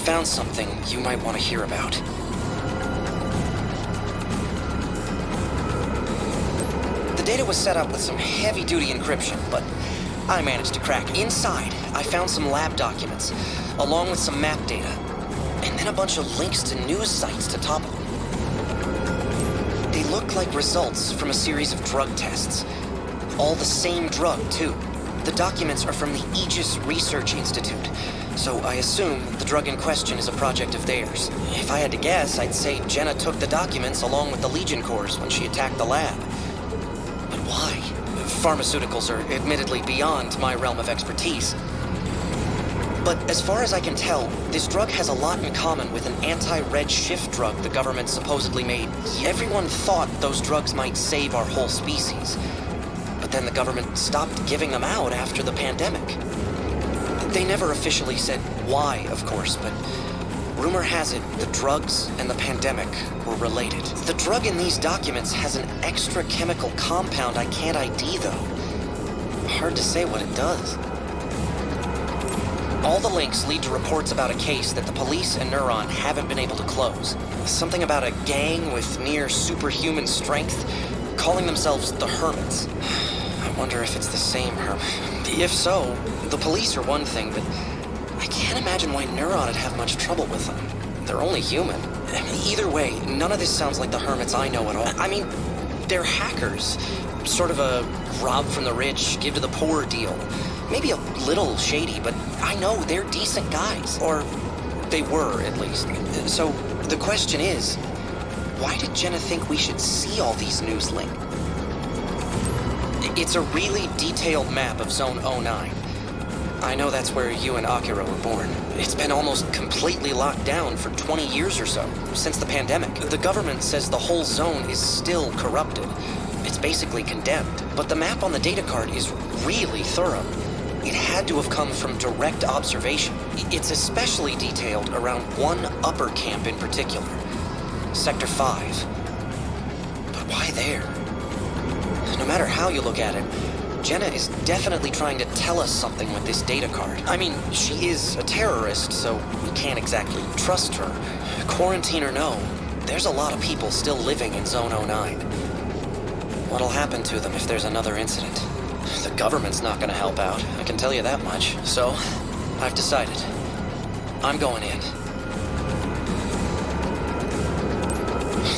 Found something you might want to hear about. The data was set up with some heavy-duty encryption, but I managed to crack. Inside, I found some lab documents, along with some map data, and then a bunch of links to news sites to top of them. They look like results from a series of drug tests. All the same drug, too. The documents are from the Aegis Research Institute, so I assume the drug in question is a project of theirs. If I had to guess, I'd say Jenna took the documents along with the Legion Corps when she attacked the lab. But why? Pharmaceuticals are admittedly beyond my realm of expertise. But as far as I can tell, this drug has a lot in common with an anti-red shift drug the government supposedly made. Everyone thought those drugs might save our whole species. But then the government stopped giving them out after the pandemic. They never officially said why, of course, but rumor has it the drugs and the pandemic were related. The drug in these documents has an extra chemical compound I can't ID, though. Hard to say what it does. All the links lead to reports about a case that the police and Neuron haven't been able to close. Something about a gang with near superhuman strength, calling themselves the Hermits. I wonder if it's the same Hermit. If so, the police are one thing, but I can't imagine why Neuron would have much trouble with them. They're only human. Either way, none of this sounds like the Hermits I know at all. I mean, they're hackers. Sort of a rob from the rich, give to the poor deal. Maybe a little shady, but I know they're decent guys. Or they were, at least. So the question is, why did Jenna think we should see all these news links? It's a really detailed map of Zone 09. I know that's where you and Akira were born. It's been almost completely locked down for 20 years or so, since the pandemic. The government says the whole zone is still corrupted. It's basically condemned. But the map on the data card is really thorough. It had to have come from direct observation. It's especially detailed around one upper camp in particular, Sector 5. But why there? No matter how you look at it, Jenna is definitely trying to tell us something with this data card. I mean, she is a terrorist, so we can't exactly trust her. Quarantine or no, there's a lot of people still living in Zone 09. what'll happen to them if there's another incident. The government's not gonna help out, I can tell you that much. So, I've decided. I'm going in.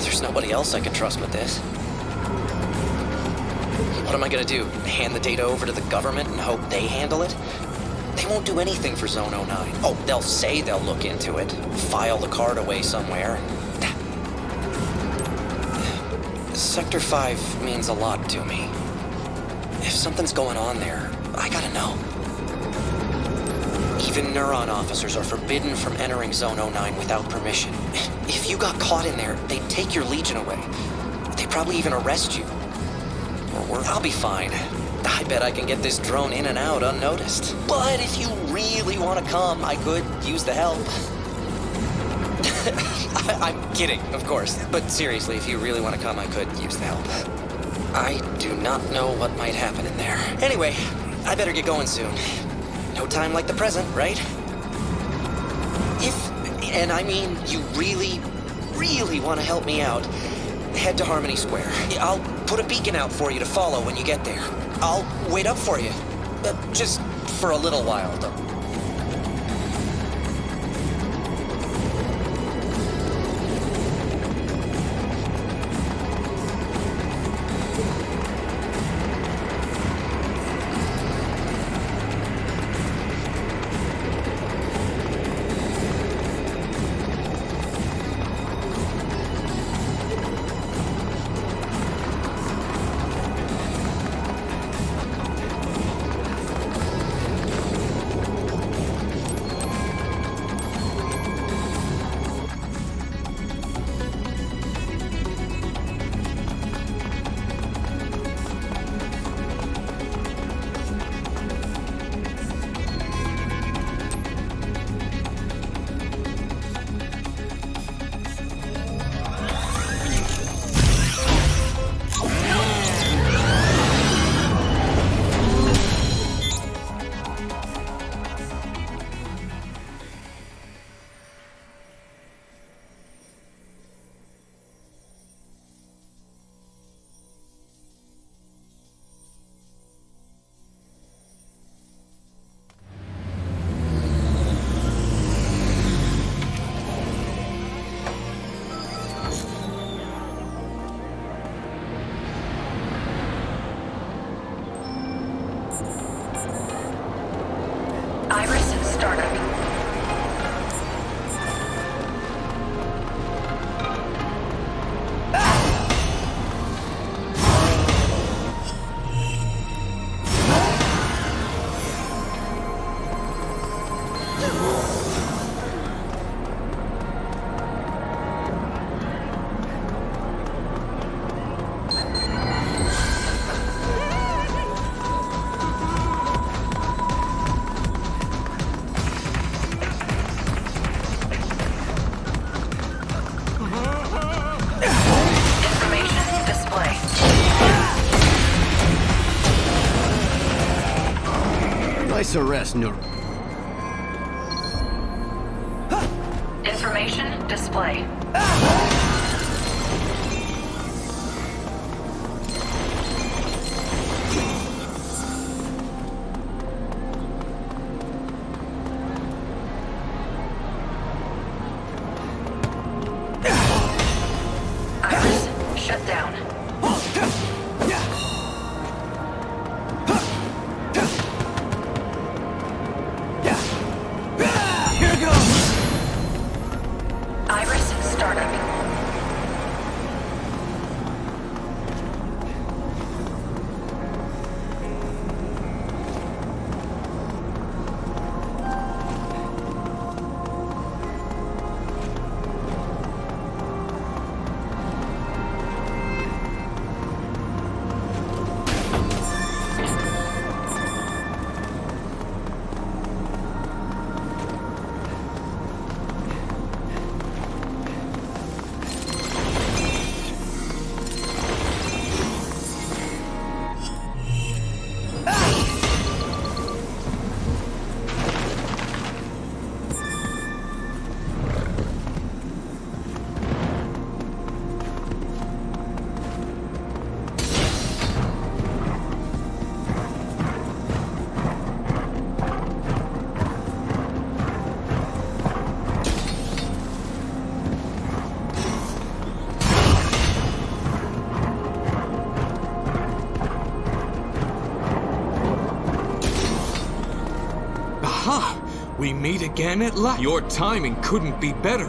There's nobody else I can trust with this. What am I gonna do? Hand the data over to the government and hope they handle it? They won't do anything for Zone 09. Oh, they'll say they'll look into it, file the card away somewhere. Sector 5 means a lot to me. If something's going on there, I gotta know. Even Neuron officers are forbidden from entering Zone 09 without permission. If you got caught in there, they'd take your Legion away. They'd probably even arrest you. Or I'll be fine. I bet I can get this drone in and out unnoticed. But if you really want to come, I could use the help. I'm kidding, of course. But seriously, if you really want to come, I could use the help. I do not know what might happen in there. Anyway, I better get going soon. No time like the present, right? If, and I mean you really, really want to help me out, head to Harmony Square. I'll put a beacon out for you to follow when you get there. I'll wait up for you. Just for a little while, though. Nice arrest, Information display. Iris, shut down. Iris, startup. We meet again at last. Your timing couldn't be better.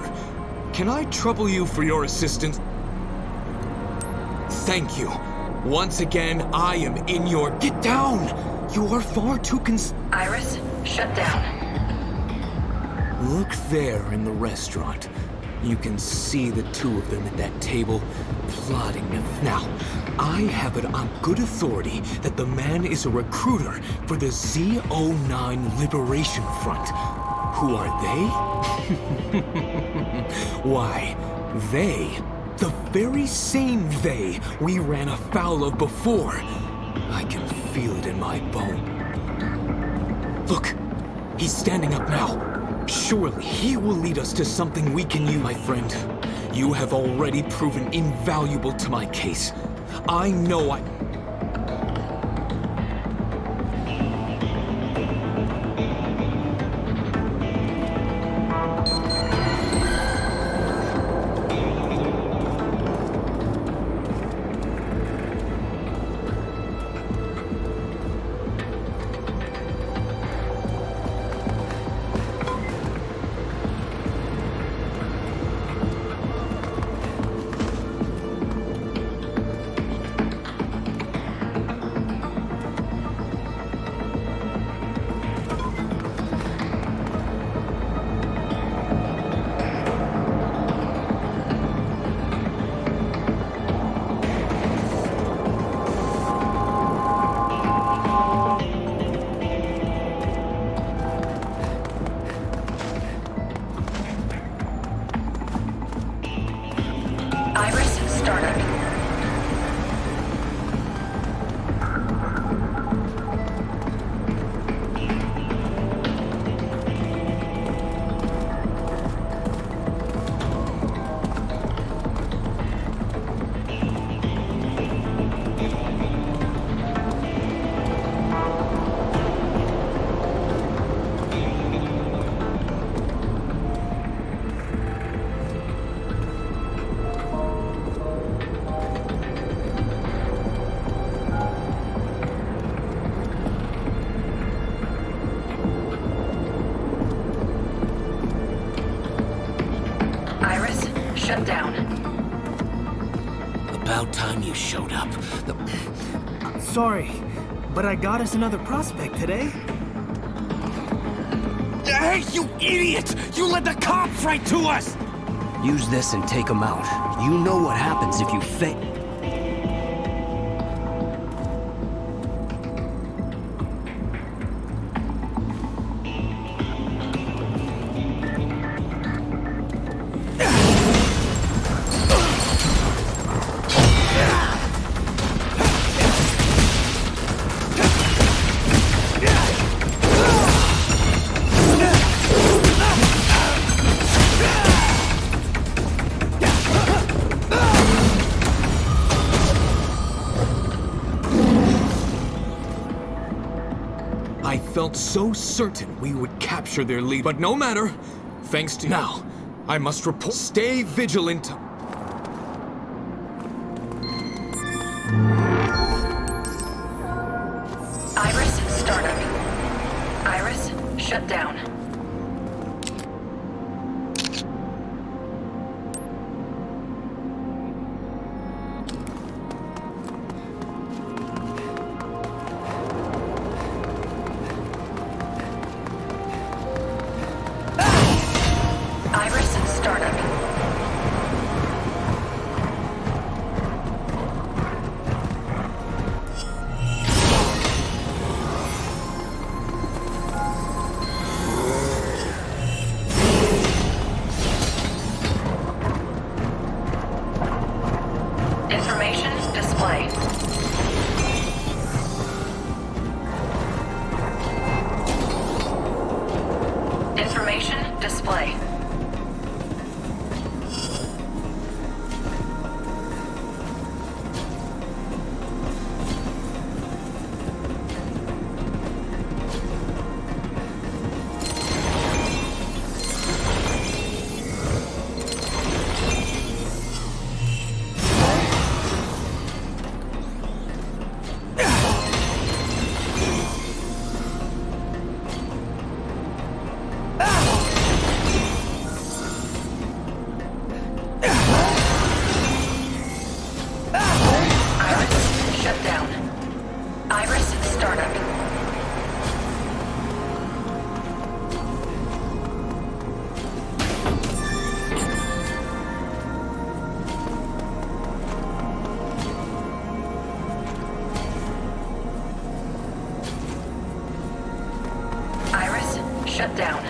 Can I trouble you for your assistance? Thank you. Once again, I am in your... Get down! You are far too Iris, shut down. Look there in the restaurant. You can see the two of them at that table, plotting to... Now, I have it on good authority that the man is a recruiter for the Z09 Liberation Front. Who are they? Why, they... The very same they we ran afoul of before. I can feel it in my bone. Look, he's standing up now. Surely he will lead us to something we can use, my friend. You have already proven invaluable to my case. I know I... Iris, startup. Iris, shut down. About time you showed up. Sorry, but I got us another prospect today. Hey, you idiot! You led the cops right to us! Use this and take them out. You know what happens if you fail. I felt so certain we would capture their lead, but no matter. Thanks to now, I must report. Stay vigilant. Iris, startup. Iris, shut down. Iris, startup. shut down.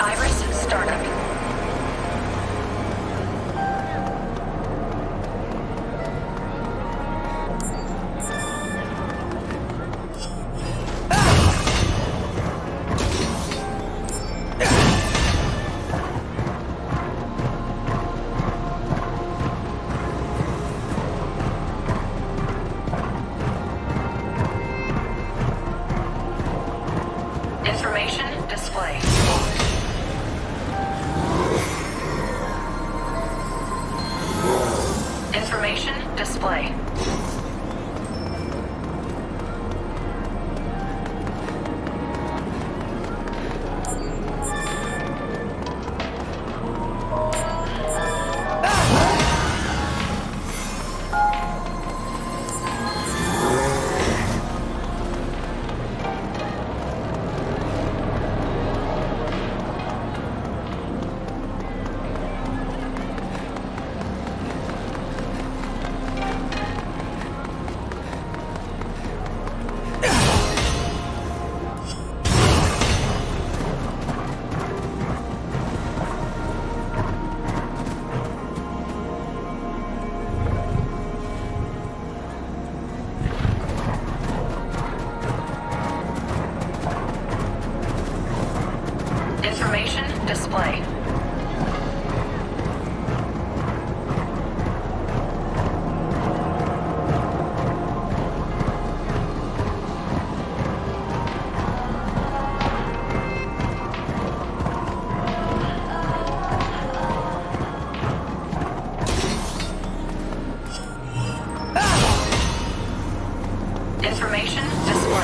Iris startup. Information display. Information display. Information display. Information display.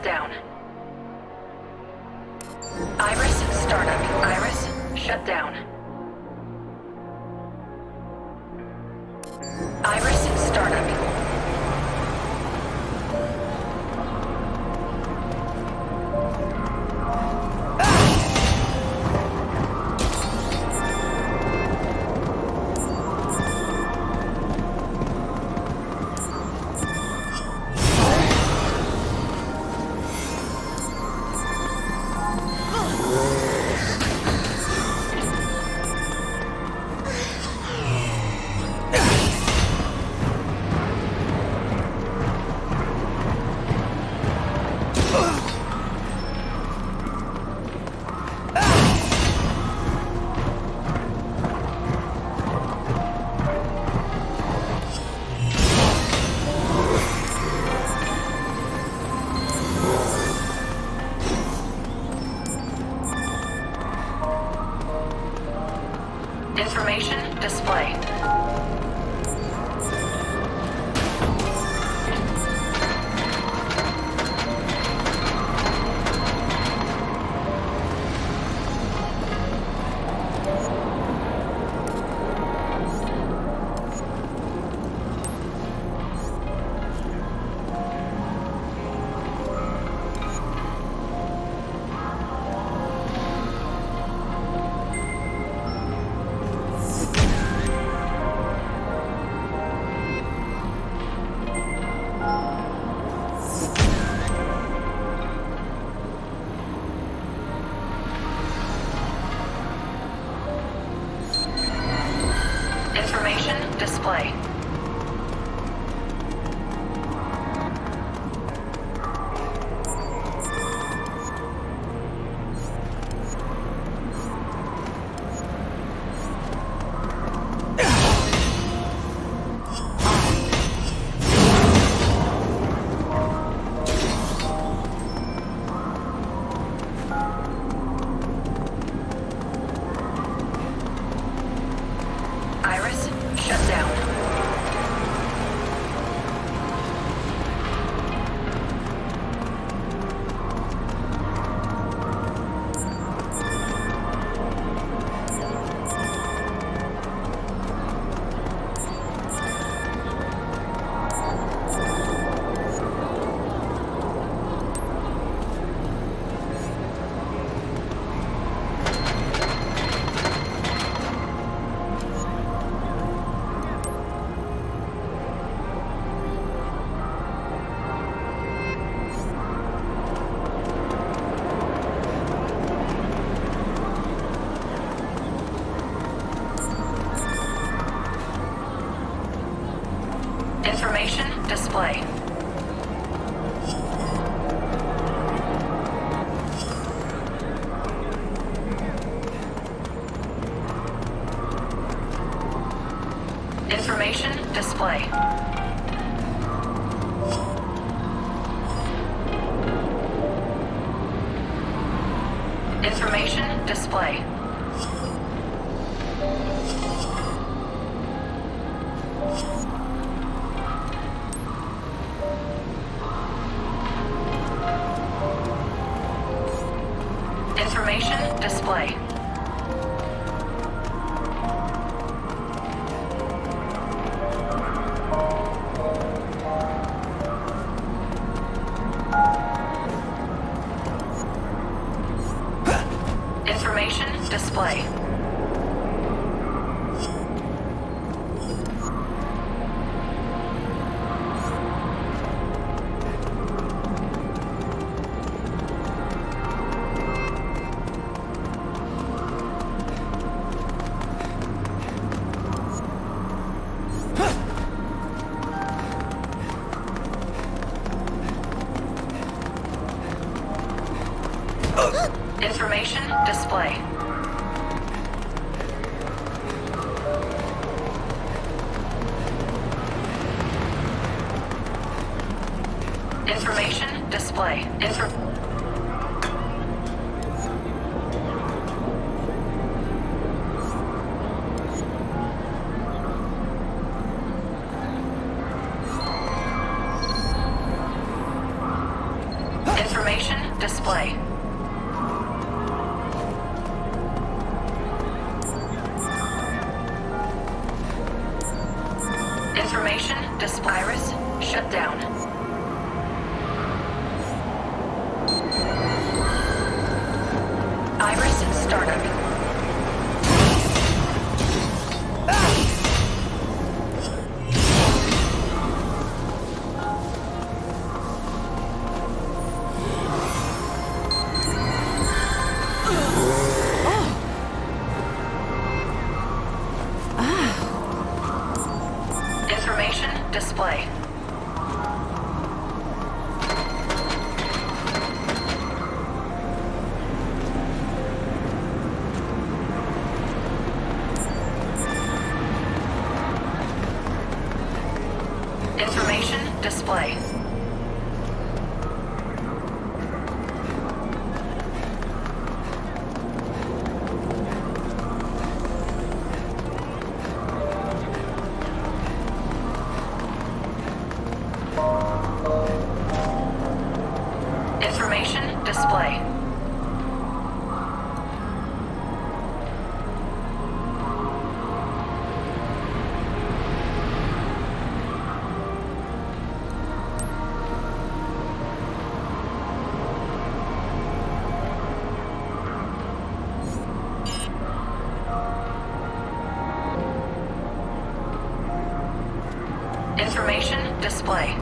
shut down. Iris startup. Iris shut down. Iris startup. Information display. Information display. Iris shut down. Information display. Information display. Information display. Information display. Information display. Information display. Information display. display. Information display. Iris, shut down. Iris, startup. Information display. Information display. Information display.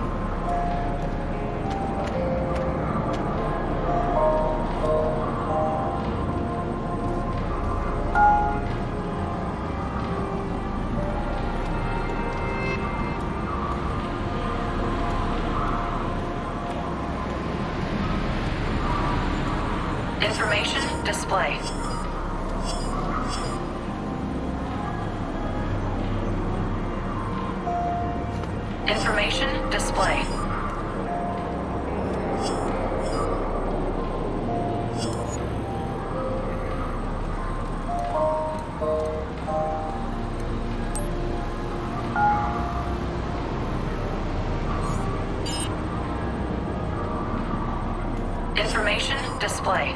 Information display. Information display. Information display. Information display.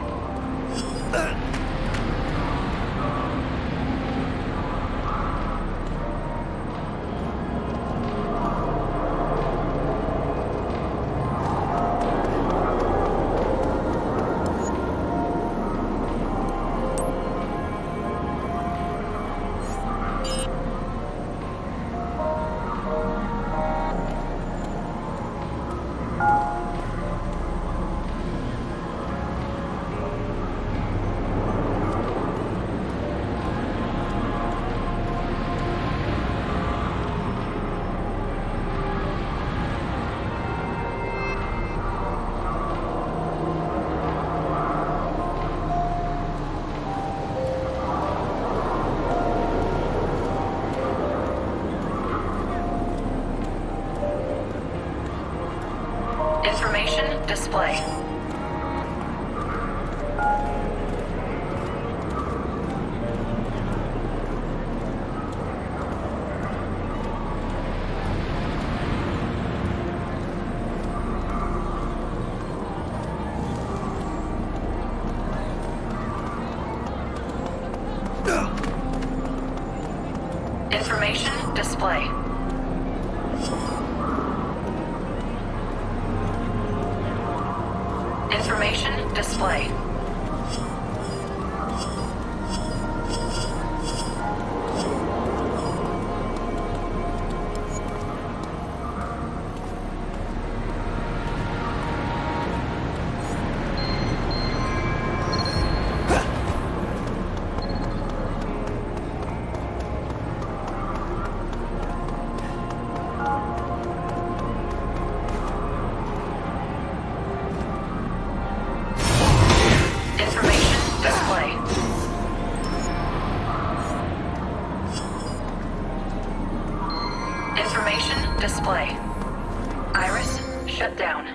Information display. Information display. Information display. Information display. Iris, shut down.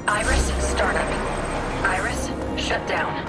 Iris, startup. Iris, shut down.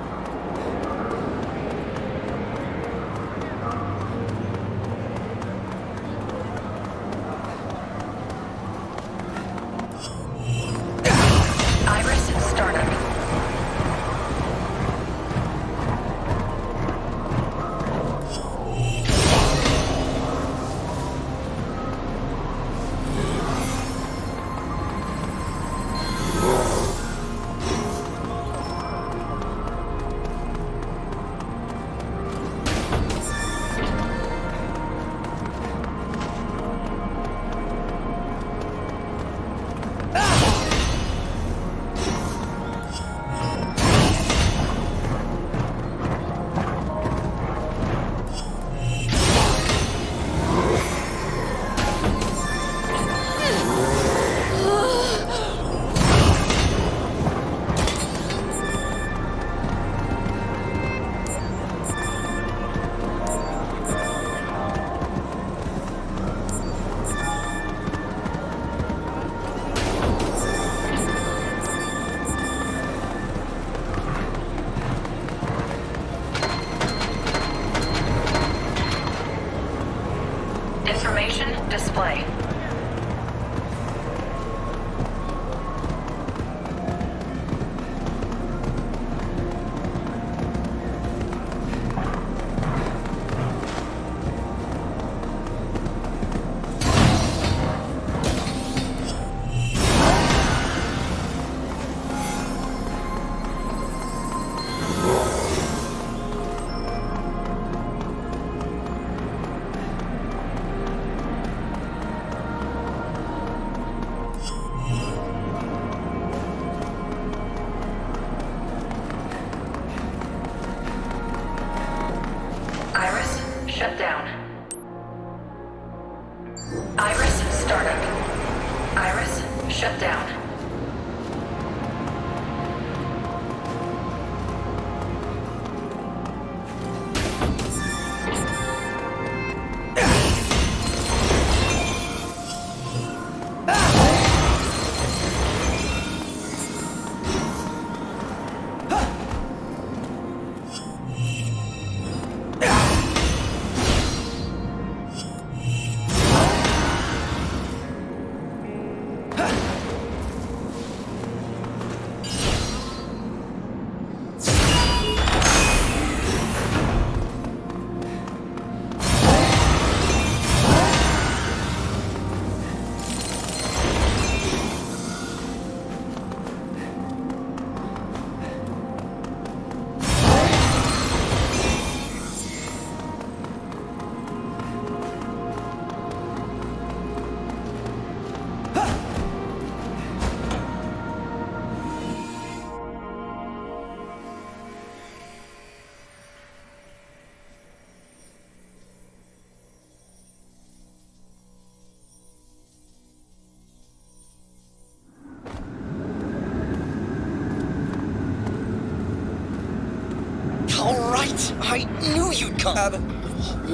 right! I knew you'd come!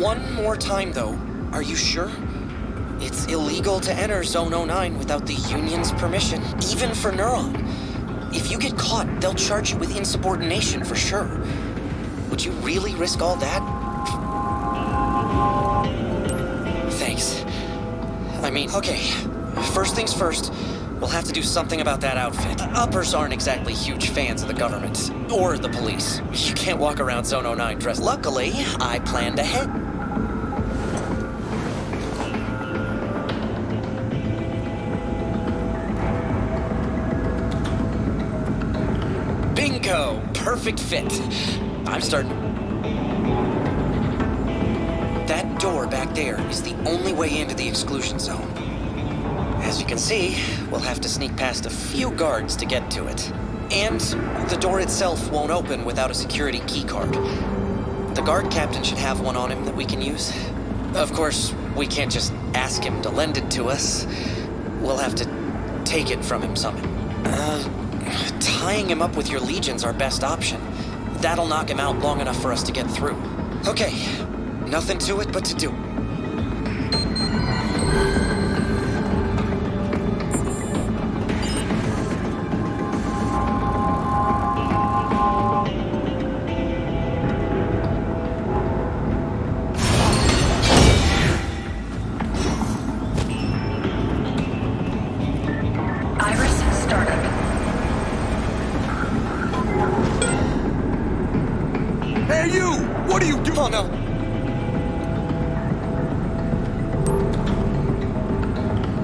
One more time, though. Are you sure? It's illegal to enter Zone 09 without the Union's permission, even for Neuron. If you get caught, they'll charge you with insubordination for sure. Would you really risk all that? Thanks. I mean, okay. First things first, we'll have to do something about that outfit. Uppers aren't exactly huge fans of the government. Or the police. You can't walk around Zone 09 dressed. Luckily, I planned ahead. Bingo! Perfect fit. I'm starting. That door back there is the only way into the exclusion zone. As you can see, we'll have to sneak past a few guards to get to it. And the door itself won't open without a security key card. The guard captain should have one on him that we can use. Of course, we can't just ask him to lend it to us. We'll have to take it from him somehow. Tying him up with your legions our best option. That'll knock him out long enough for us to get through. Okay, nothing to it but to do. Oh no.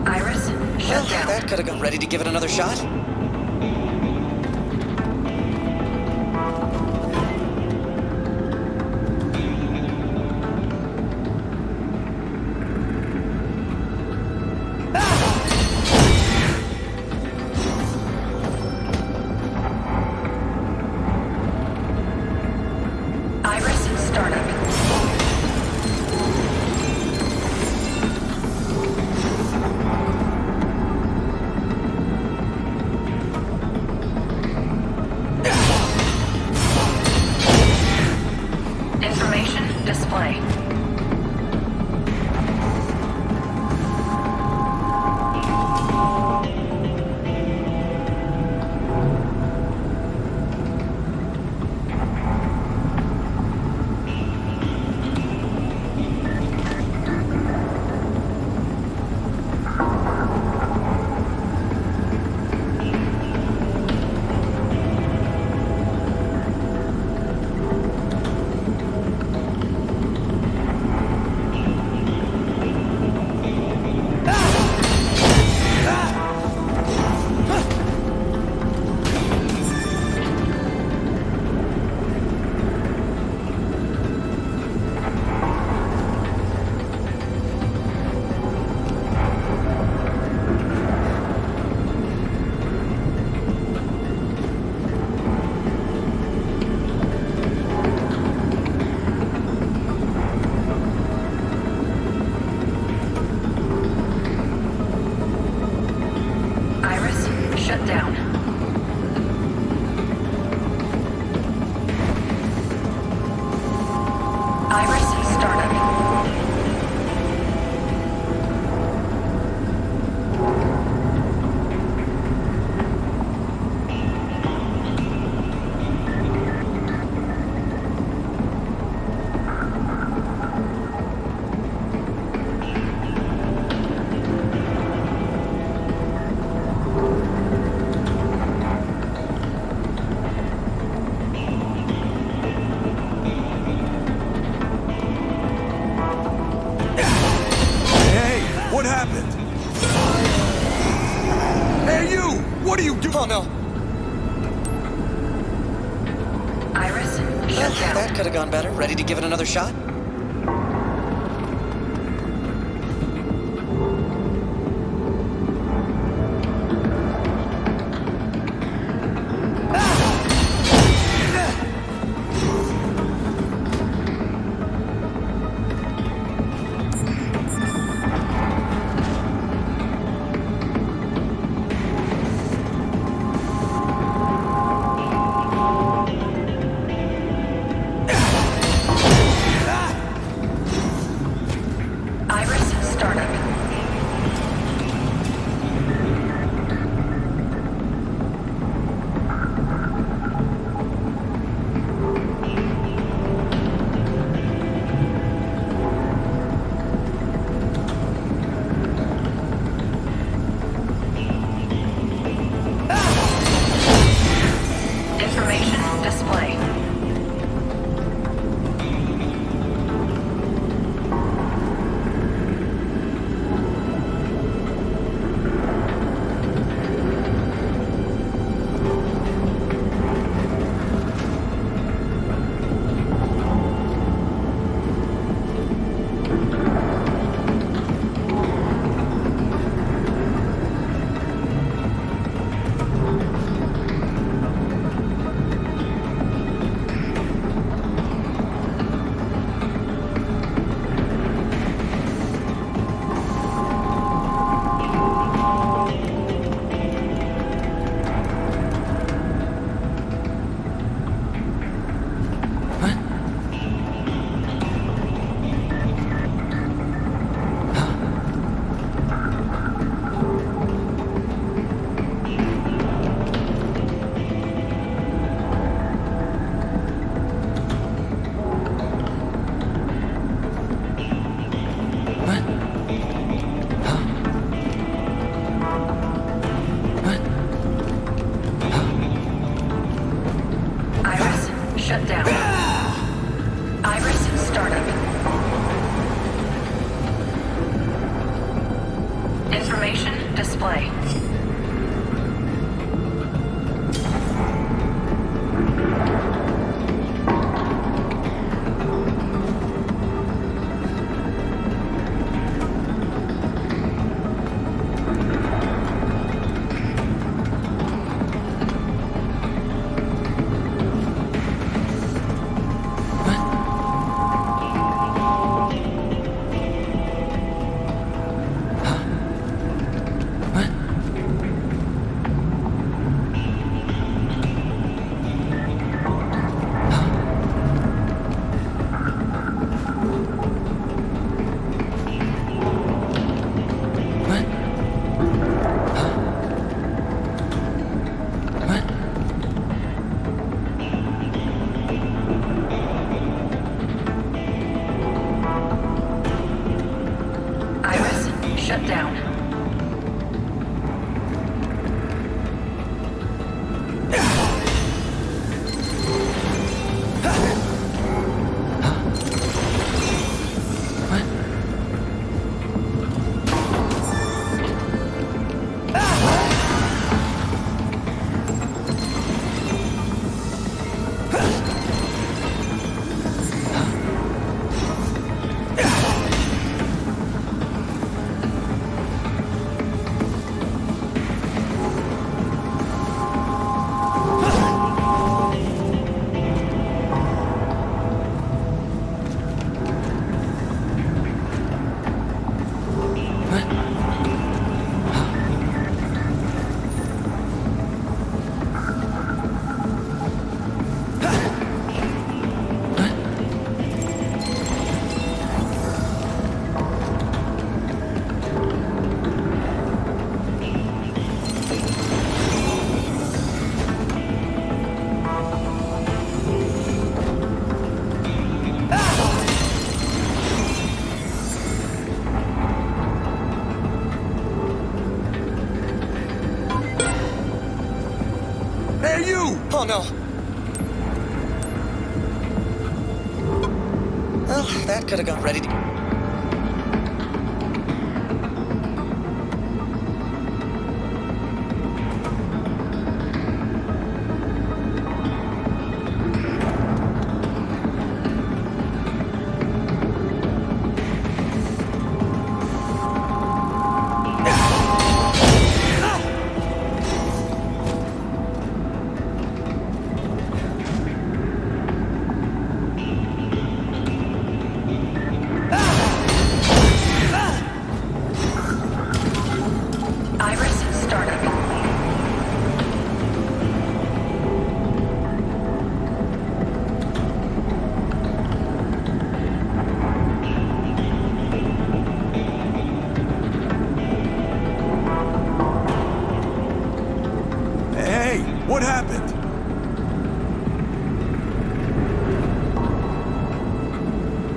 Iris, shut down. That could have gone. Ready to give it another shot? Oh no. Iris, shut down. That could have gone better. Ready to give it another shot? shut down. Iris startup. Information display. Shut down. Hey, you! Oh no. Well, that could have got ready to... What happened?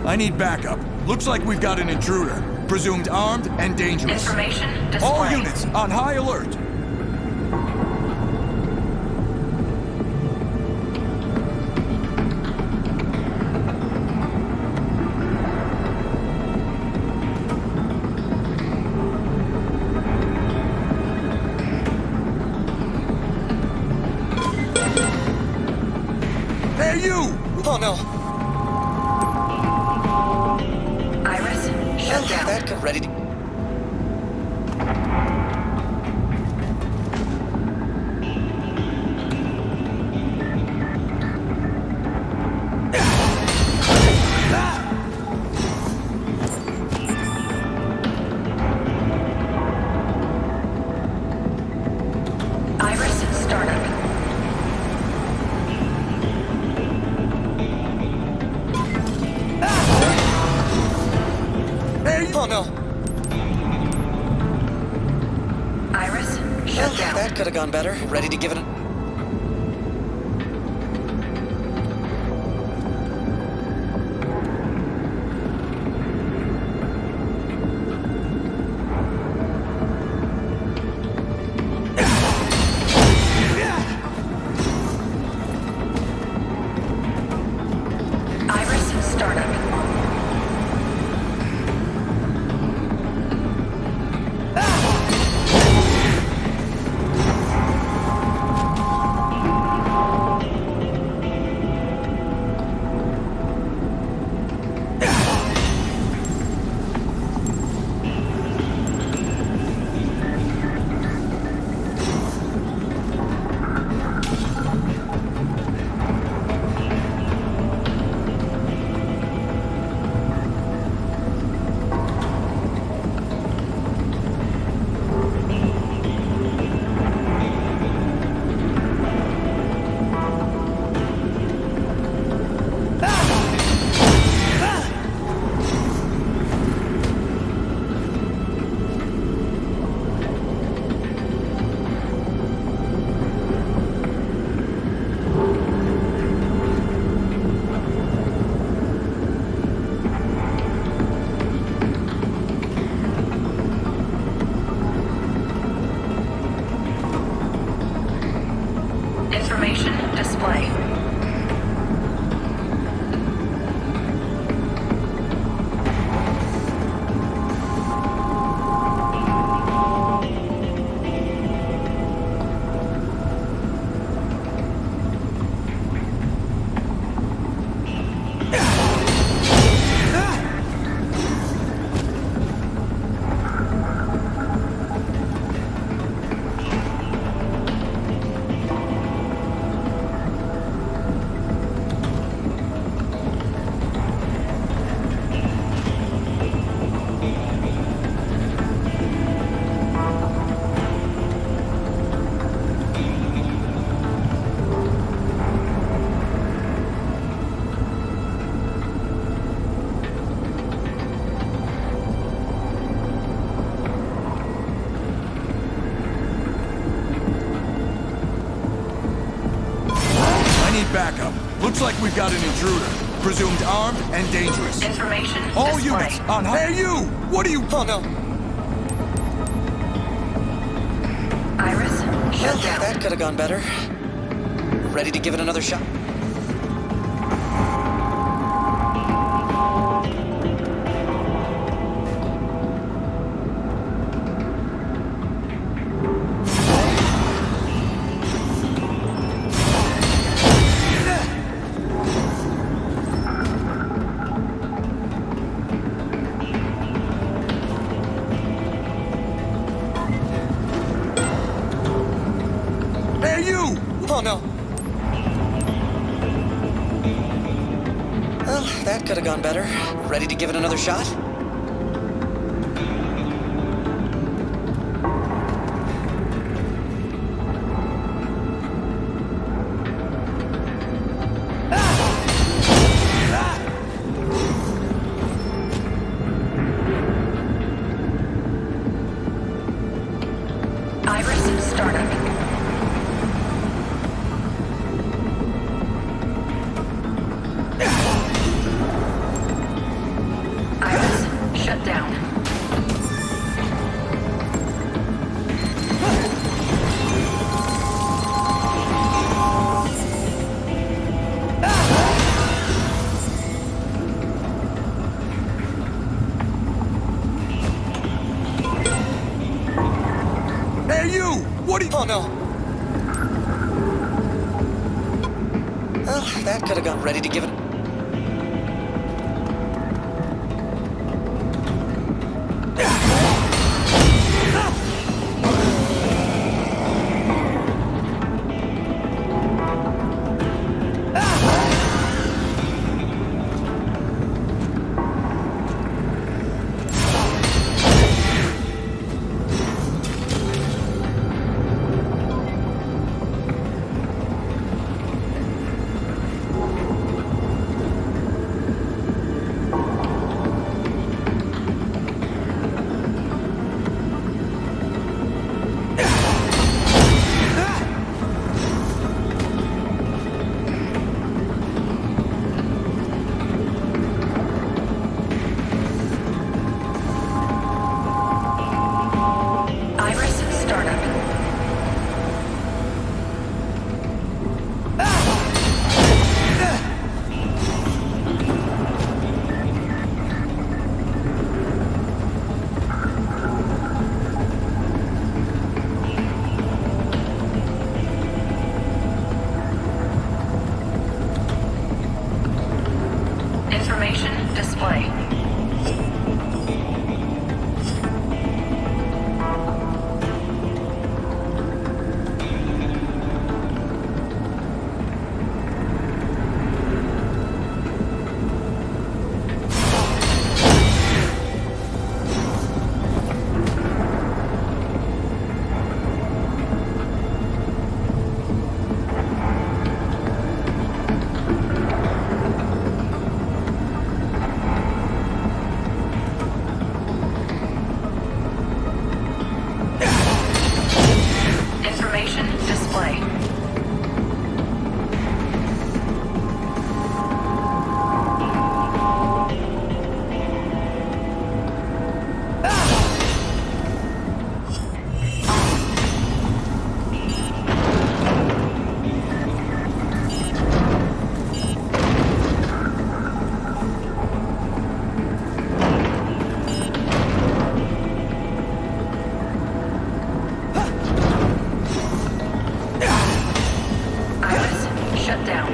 I need backup. Looks like we've got an intruder. Presumed armed and dangerous. Information display. All units on high alert. Hey, you! Oh no. Iris, shut down. That could ready to... Iris startup. Oh no. Iris, shut down. That could have gone better. Ready to give it a... Information display. Backup. Looks like we've got an intruder. Presumed armed and dangerous. Information All display. units on high. Hey, you! What are you? Oh no. Iris, shut Well, down. that could have gone better. Ready to give it another shot? Hey, you! Oh no. Well, that could have gone better. Ready to give it another shot? Iris startup. Iris, shut down. Hey, you! What are you? Oh no. Well, that could have gone. Ready to give it. Shut down.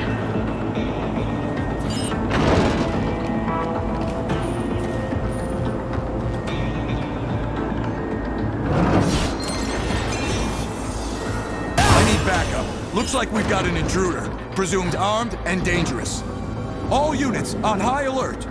I need backup. Looks like we've got an intruder. Presumed armed and dangerous. All units on high alert.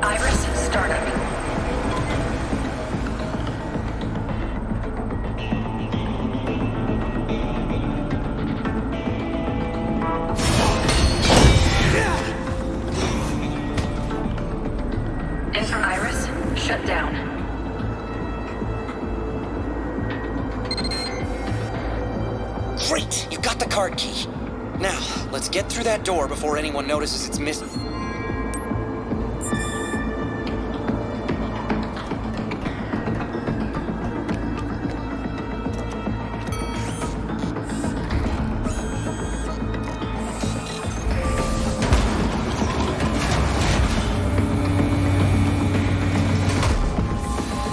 Iris, startup. Infirm Iris, shut down. Great! You got the card key. Now, let's get through that door before anyone notices it's missing.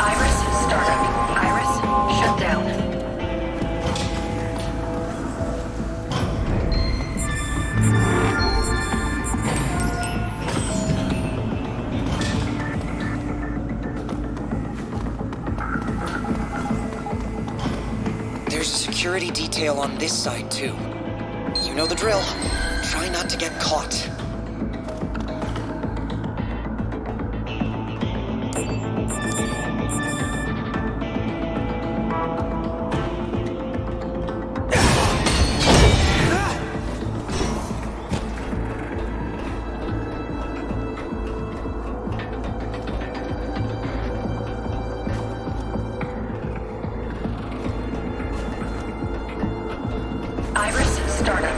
Iris, startup. Iris, shut down. There's a security detail on this side, too. You know the drill. Try not to get caught. Iris, startup.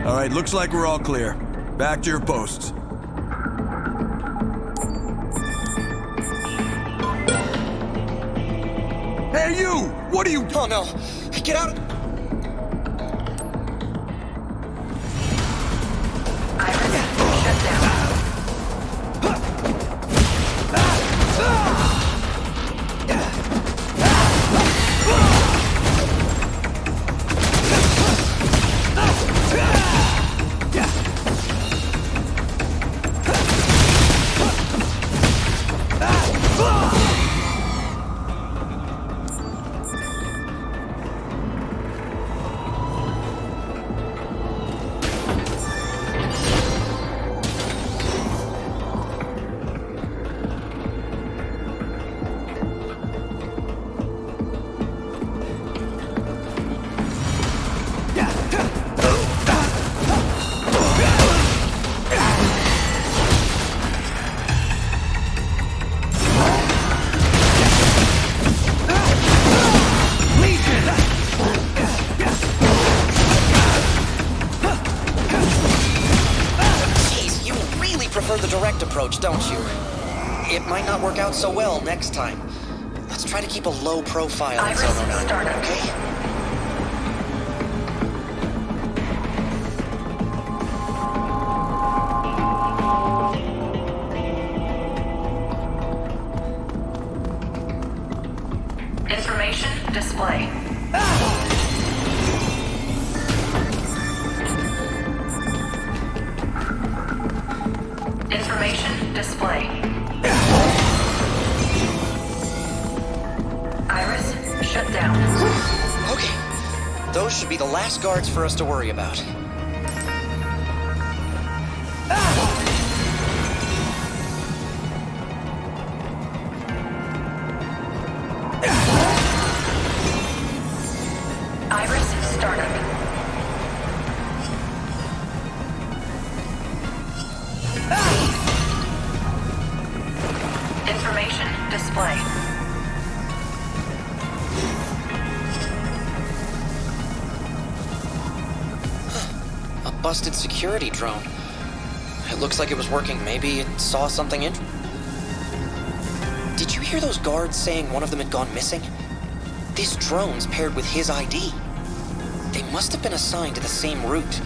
All right, looks like we're all clear. Back to your posts. Hey, you! What are you... Oh no! Get out! Iris, shut down. prefer the direct approach, don't you? It might not work out so well next time. Let's try to keep a low profile in Iris, Zone 09, startup. okay? Information display. Information display. Iris, shut down. Okay. Those should be the last guards for us to worry about. Iris, startup. Information display. A busted security drone. It looks like it was working. Maybe it saw something in. Did you hear those guards saying one of them had gone missing? This drone's paired with his ID. They must have been assigned to the same route.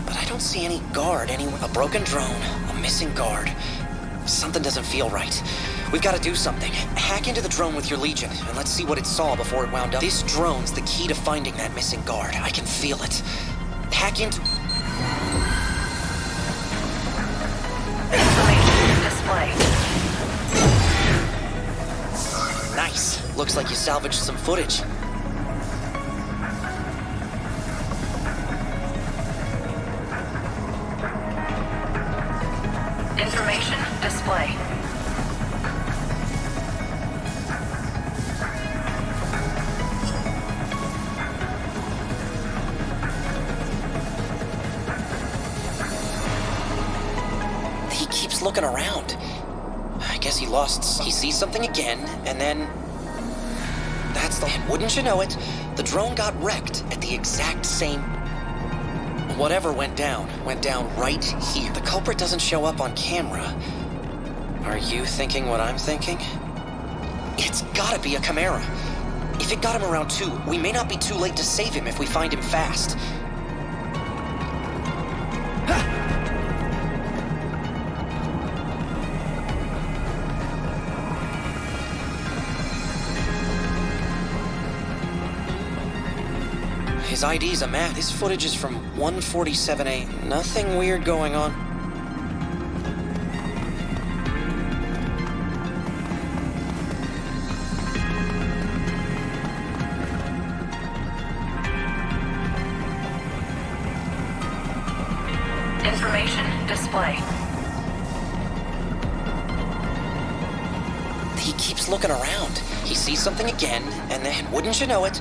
But I don't see any guard anywhere. A broken drone, a missing guard. Something doesn't feel right. We've got to do something. Hack into the drone with your Legion, and let's see what it saw before it wound up. This drone's the key to finding that missing guard. I can feel it. Hack into... Information display. Nice. Looks like you salvaged some footage. Information display. He keeps looking around. I guess he lost. He sees something again, and then... That's the... And wouldn't you know it, the drone got wrecked at the exact same... Whatever went down right here. The culprit doesn't show up on camera. Are you thinking what I'm thinking? It's gotta be a Chimera. If it got him around 2, we may not be too late to save him if we find him fast. His ID's a map. This footage is from 147A. Nothing weird going on. Information display. He keeps looking around. He sees something again, and then, wouldn't you know it,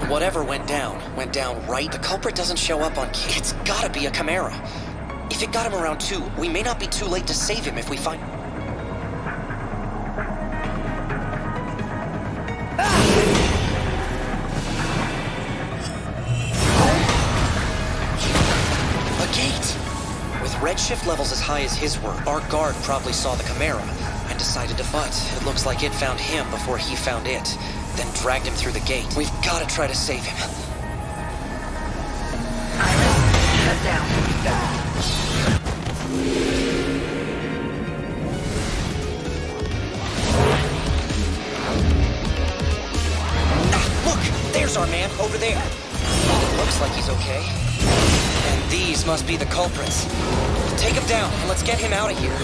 whatever went down right. The culprit doesn't show up on camera. It's gotta be a Chimera. If it got him around 2, we may not be too late to save him if we find... A gate! With redshift levels as high as his were, our guard probably saw the Chimera and decided to fight. It looks like it found him before he found it, then dragged him through the gate. We've got to try to save him. Iris, shut down. Look! There's our man, over there. It looks like he's okay. And these must be the culprits. Take him down, and let's get him out of here.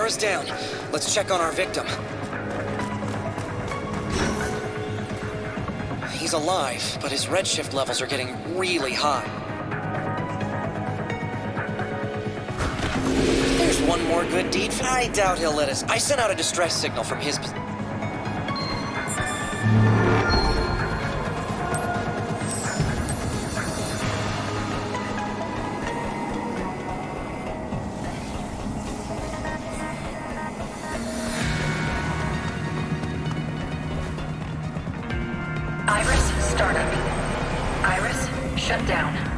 is down. Let's check on our victim. He's alive, but his redshift levels are getting really high. There's one more good deed. I doubt he'll let us. I sent out a distress signal from his... Iris, startup. Iris, shut down.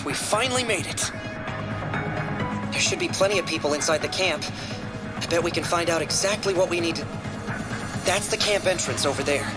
We finally made it. There should be plenty of people inside the camp. I bet we can find out exactly what we need to... That's the camp entrance over there.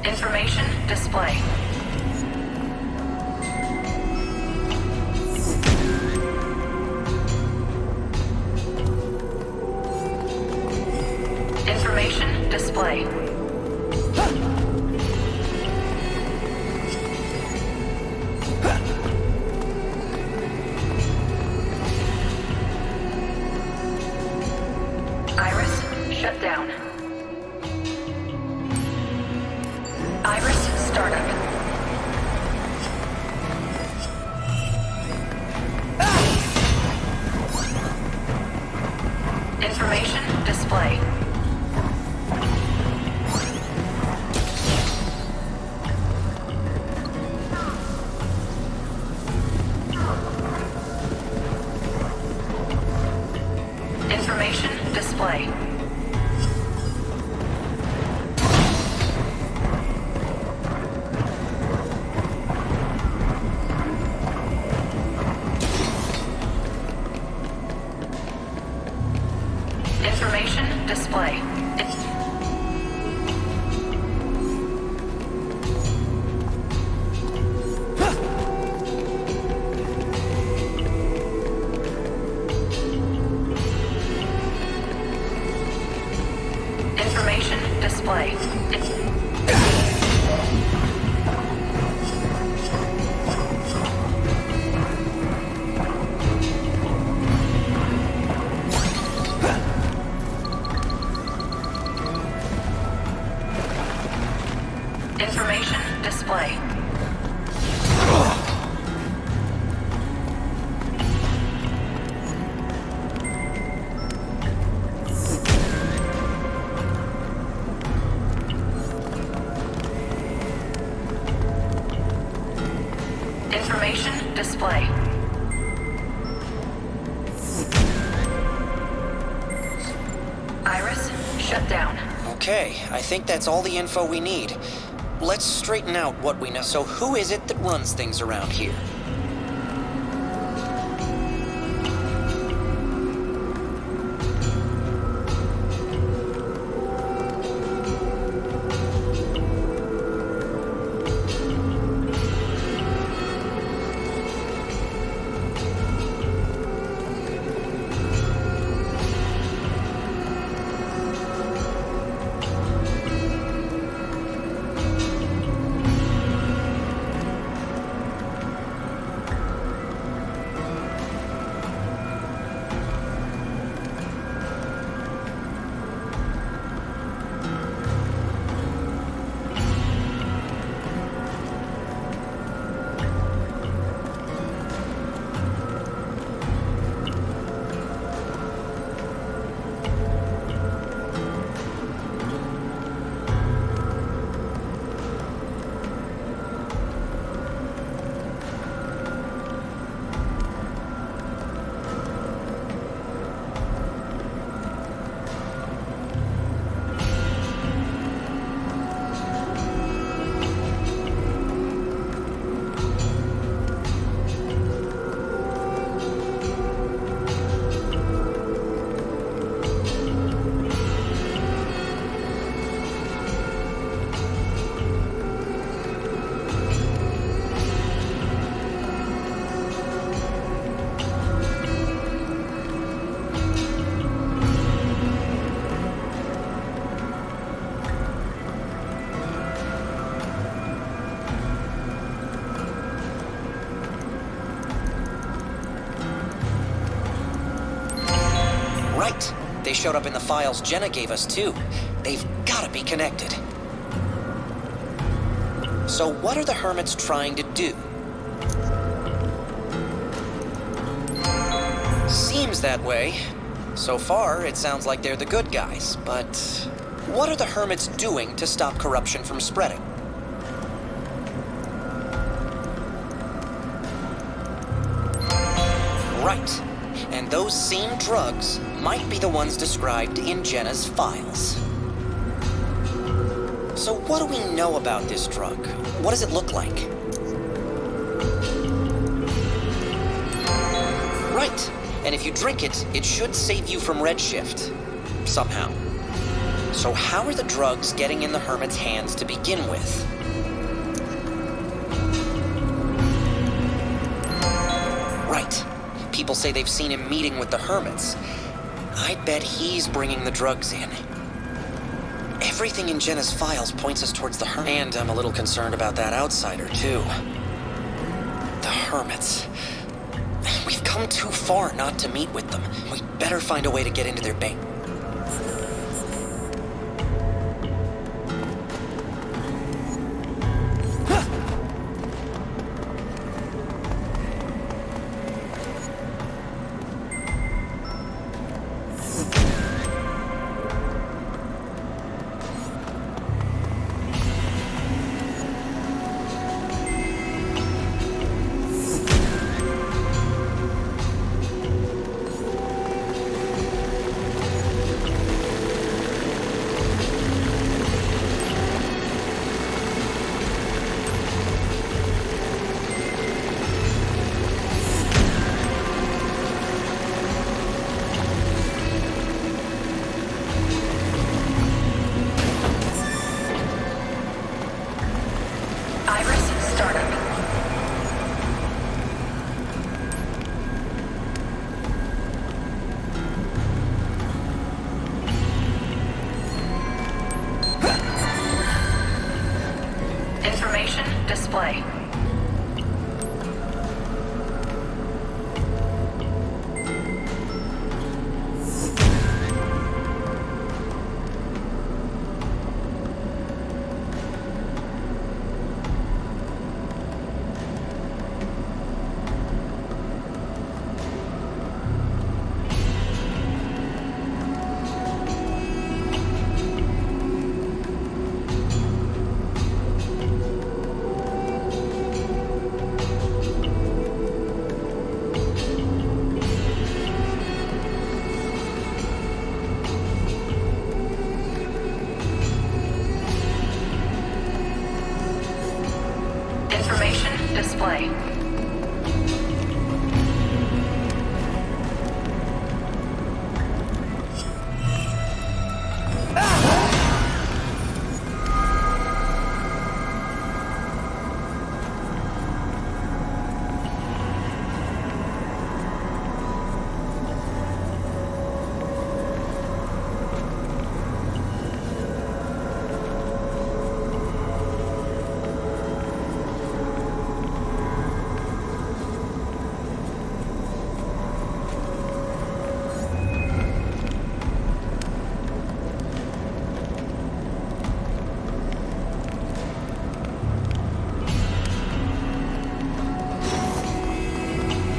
Information display. Information display. Iris, shut down. Iris, startup. Information display. Information display. Information display. Information display. Information display. Information display. Iris, shut down. Okay, I think that's all the info we need. Let's straighten out what we know. So who is it that runs things around here? Right. They showed up in the files Jenna gave us, too. They've gotta be connected. So what are the Hermits trying to do? Seems that way. So far, it sounds like they're the good guys, but what are the Hermits doing to stop corruption from spreading? Right. And those same drugs might be the ones described in Jenna's files. So what do we know about this drug? What does it look like? Right. And if you drink it, it should save you from redshift. Somehow. So how are the drugs getting in the Hermit's hands to begin with? Right. People say they've seen him meeting with the Hermits. I bet he's bringing the drugs in. Everything in Jenna's files points us towards the Hermit. And I'm a little concerned about that outsider, too. The Hermits. We've come too far not to meet with them. We better find a way to get into their base. Display. Display.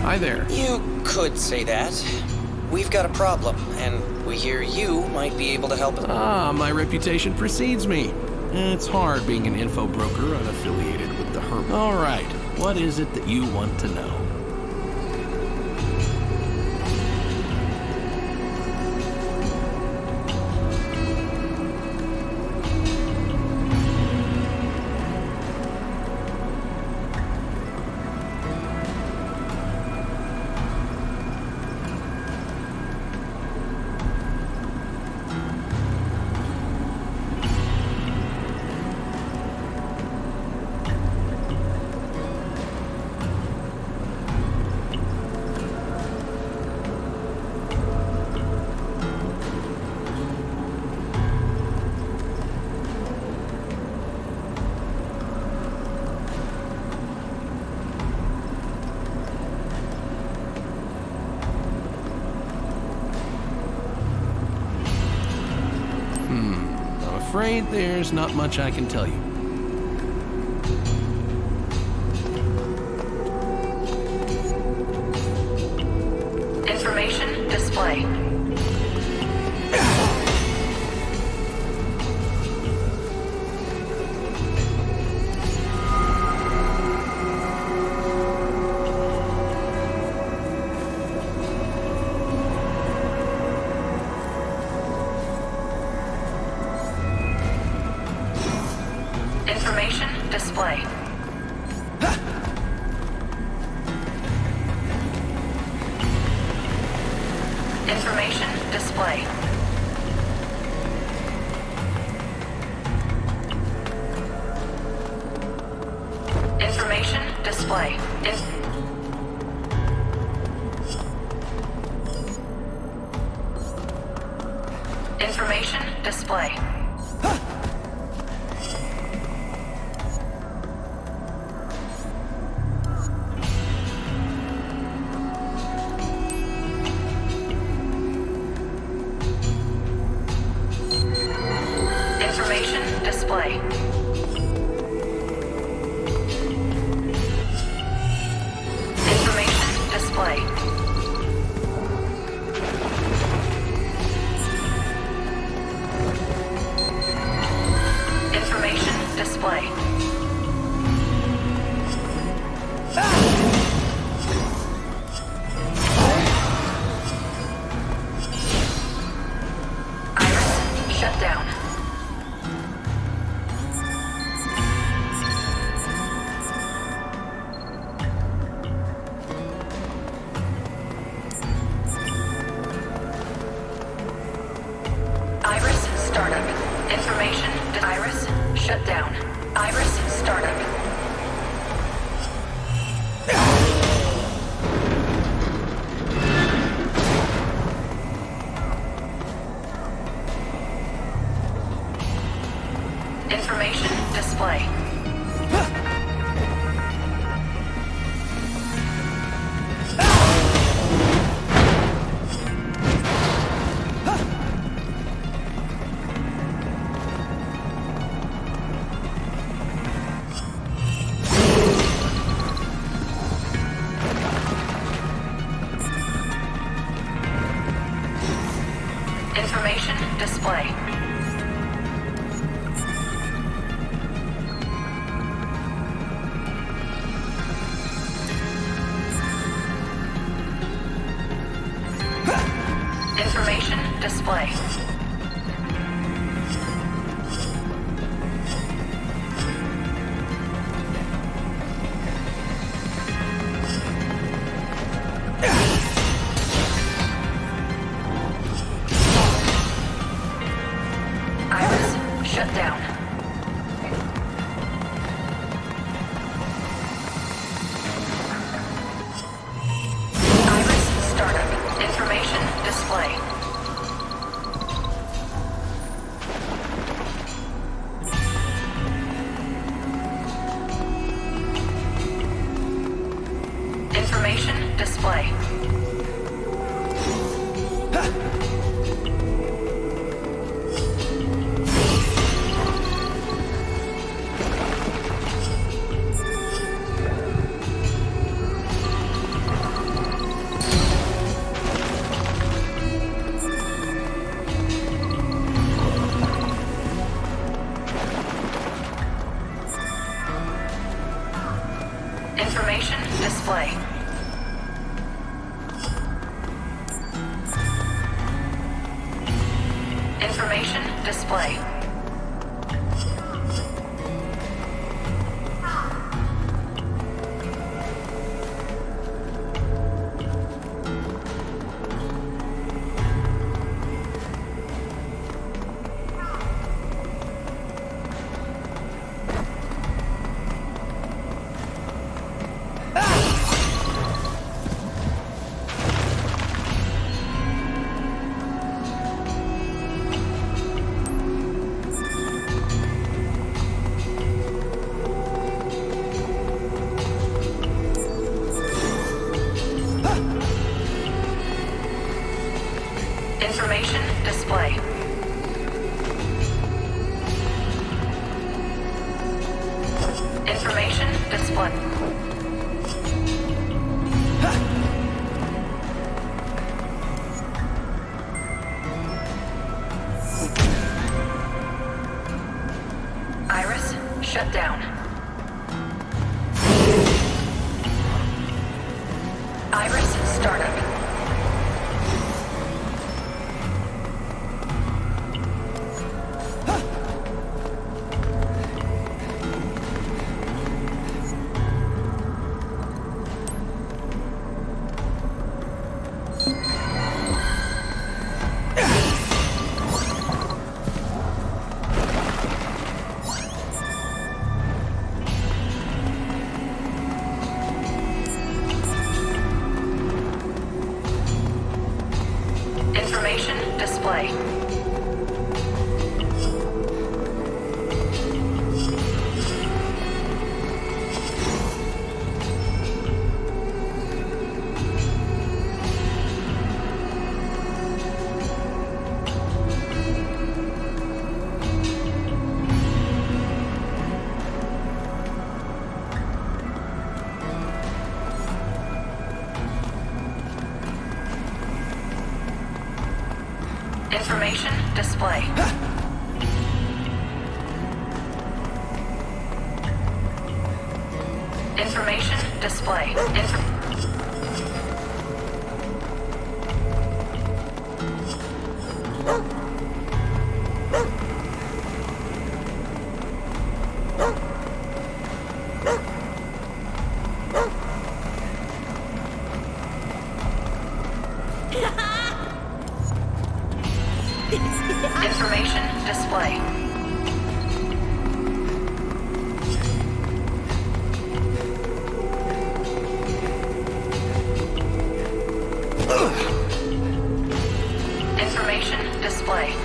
Hi there. You could say that. We've got a problem, and we hear you might be able to help us. Ah, my reputation precedes me. It's hard being an info broker unaffiliated with the Hermit. All right, what is it that you want to know? I'm afraid there's not much I can tell you. Information display. Information display. Information display. display. Information display. Information display. Information display. Information display. Iris shut down. Iris startup. Information. Iris shut down. Iris startup. Information display. Information display. Information display. Iris shut down. Iris startup. Information display. Information display. Information display. Information display. Information display. Information display. Iris shut down. Iris startup. Information display. Information display. Information display. Information display.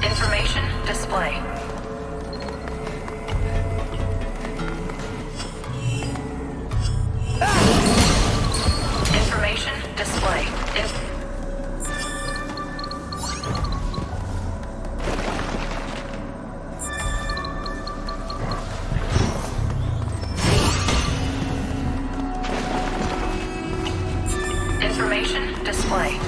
Information display. Information display. Information display.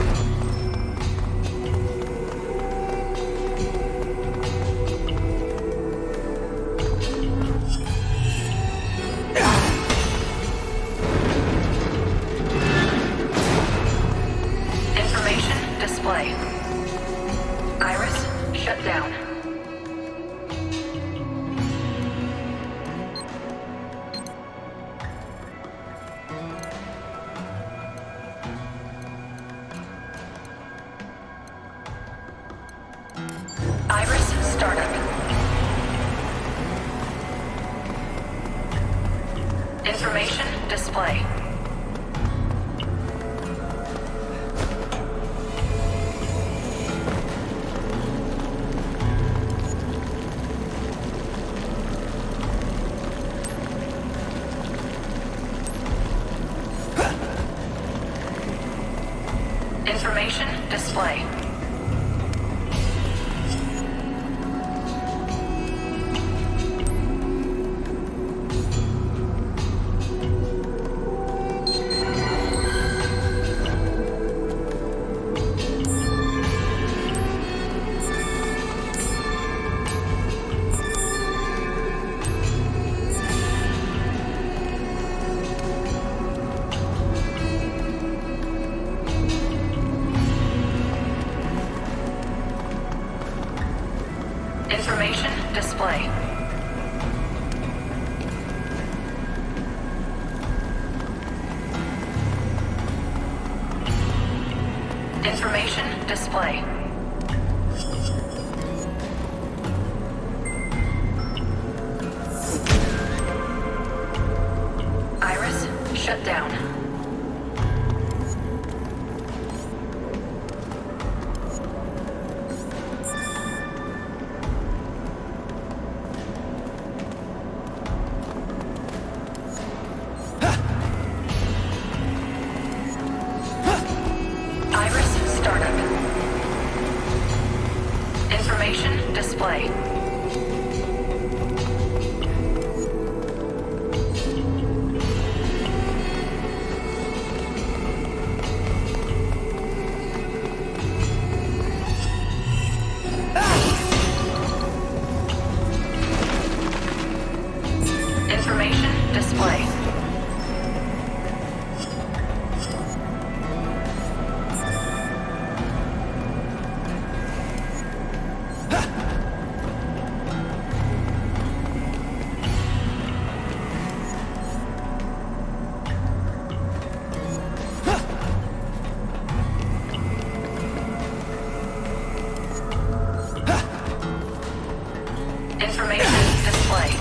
Information display. Iris shut down. Iris startup. Information display. Information display. Information display. Information display. Iris shut down. Iris startup. Information display. Information display. Information display.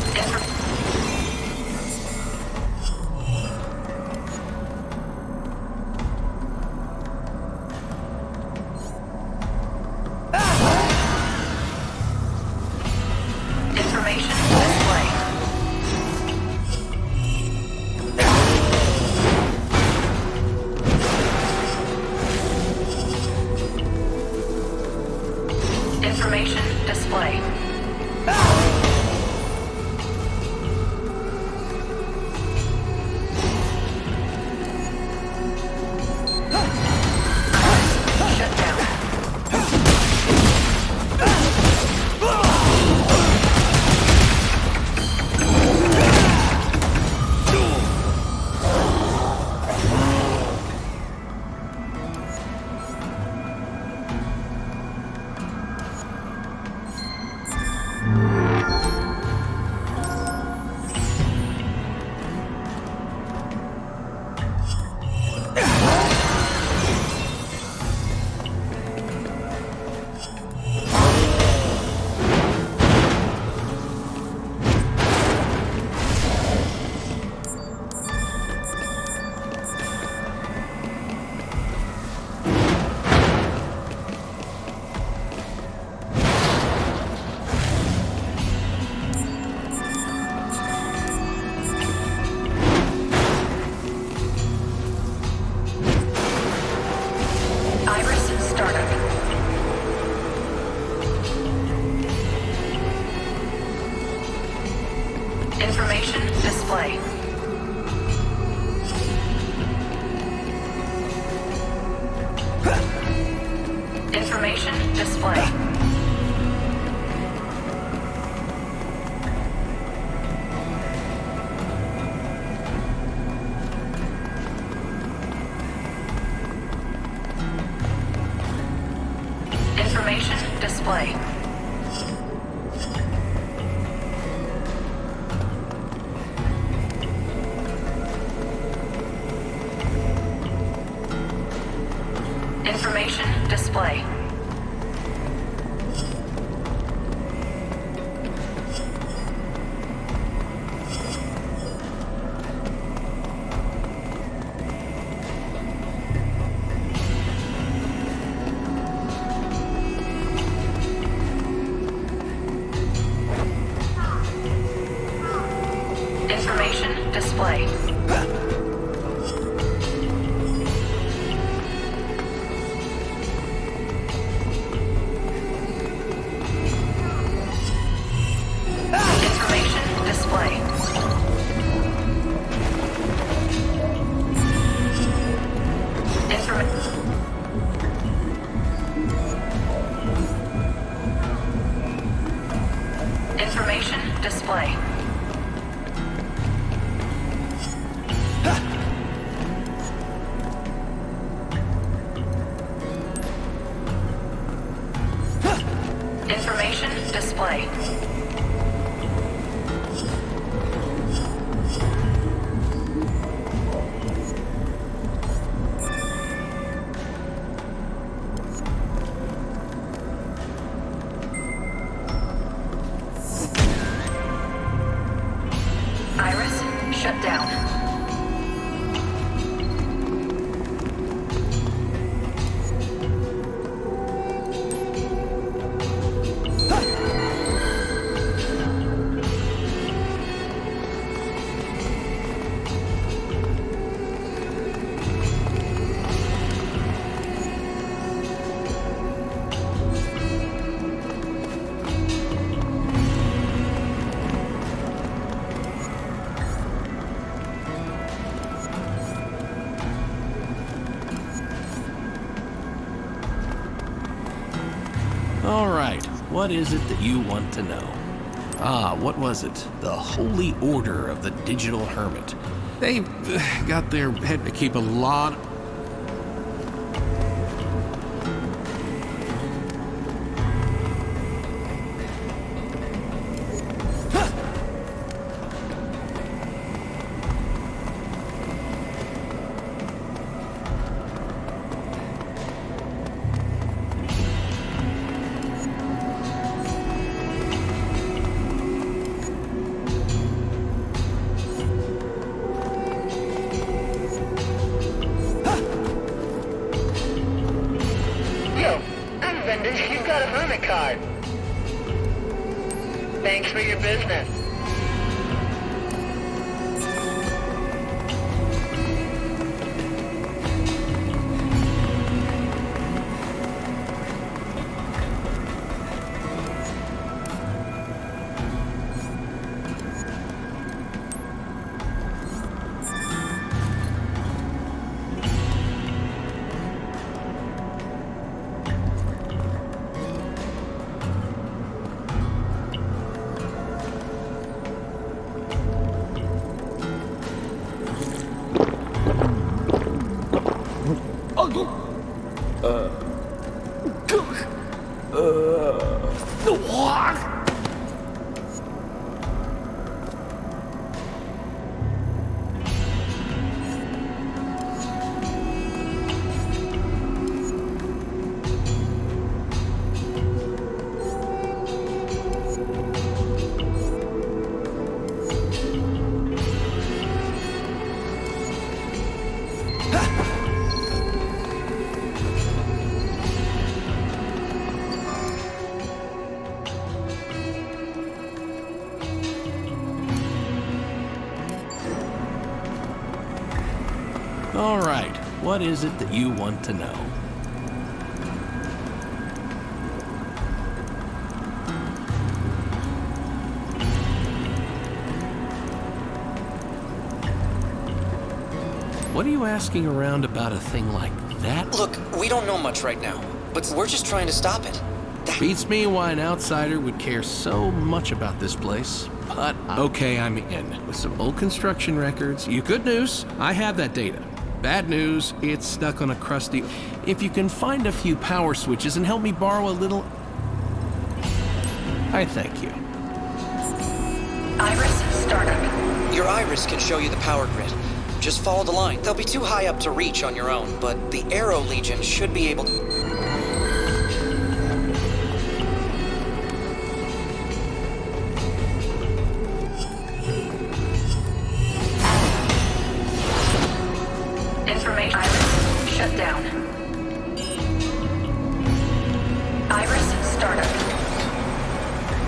Information display. Information display. Information display. Information display. Information display. Information display. Information display. Information display. Iris, shut down. All right, what is it that you want to know? Ah, what was it? The Holy Order of the Digital Hermit. They've got their head to keep a lot. Yo, I'm Vendors. You've got a hermit card. Thanks for your business. All right, what is it that you want to know? What are you asking around about a thing like that? Look, we don't know much right now, but we're just trying to stop it. Beats me why an outsider would care so much about this place. But, okay, I'm in. With some old construction records. Good news, I have that data. Bad news, it's stuck on a crusty... If you can find a few power switches and help me borrow a little... I thank you. Iris startup. Your iris can show you the power grid. Just follow the line. They'll be too high up to reach on your own, but the Arrow Legion should be able to... Information. Iris shut down. Iris startup.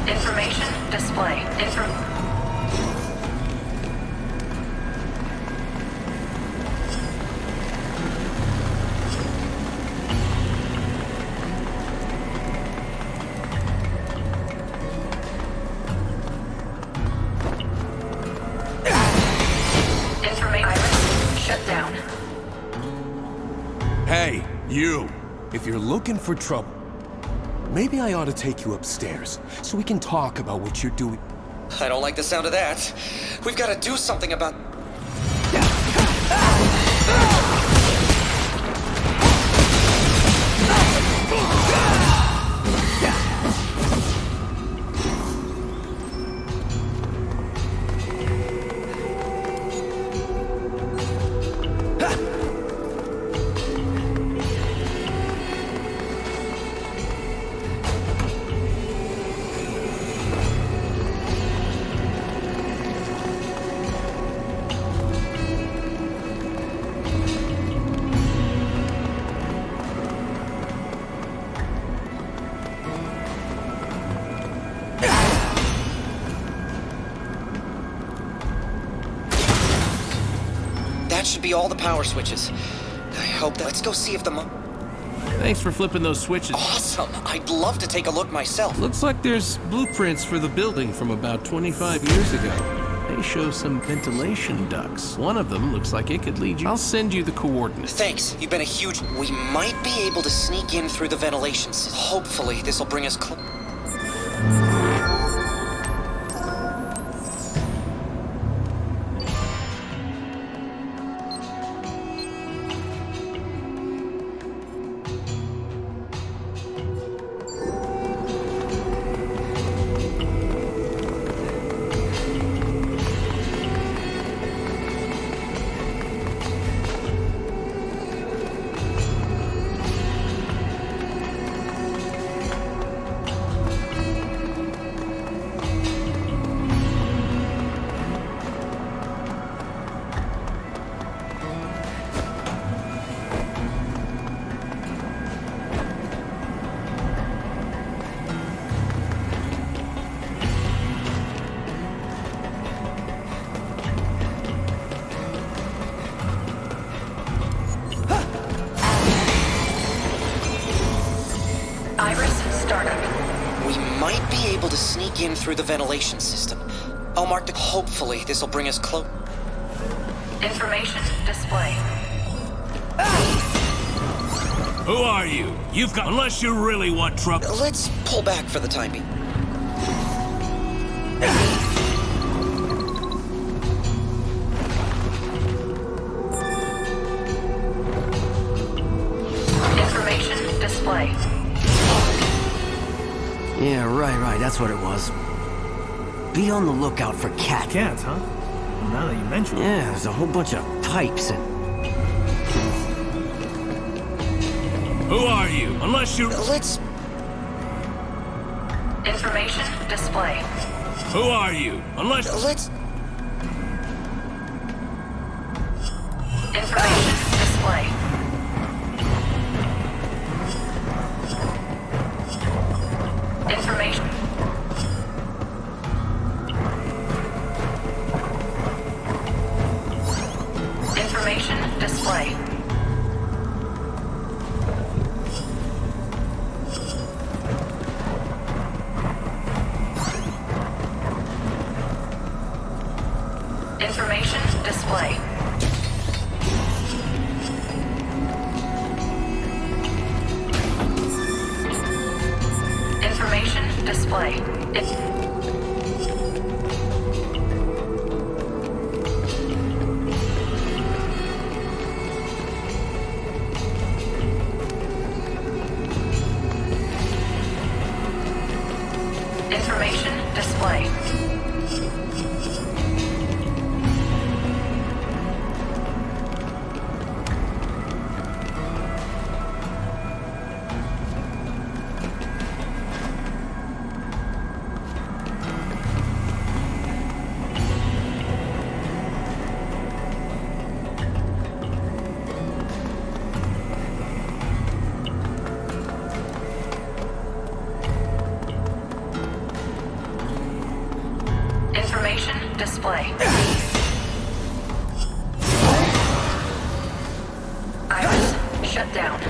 Information display. Iris shut down. Hey, you! If you're looking for trouble, maybe I ought to take you upstairs so we can talk about what you're doing. I don't like the sound of that. We've got to do something about... That should be all the power switches. I hope that... Let's go see if the Thanks for flipping those switches. Awesome! I'd love to take a look myself. Looks like there's blueprints for the building from about 25 years ago. They show some ventilation ducts. One of them looks like it could lead you... I'll send you the coordinates. Thanks. You've been a huge... We might be able to sneak in through the ventilation system. Hopefully, this'll bring us close. Iris startup. We might be able to sneak in through the ventilation system. I'll mark the... Hopefully, this'll bring us close. Information display. Who are you? You've got... Unless you really want trouble. Let's pull back for the time being. Information display. Yeah, right, that's what it was. Be on the lookout for cats. Cats, huh? Well, now that you mention it. Yeah, there's a whole bunch of pipes and... Who are you? Unless you... Let's... Information display. Who are you? Unless... Let's... Information display. Information. Information display. Information display. display. Information display. Information display. Iris, shut down.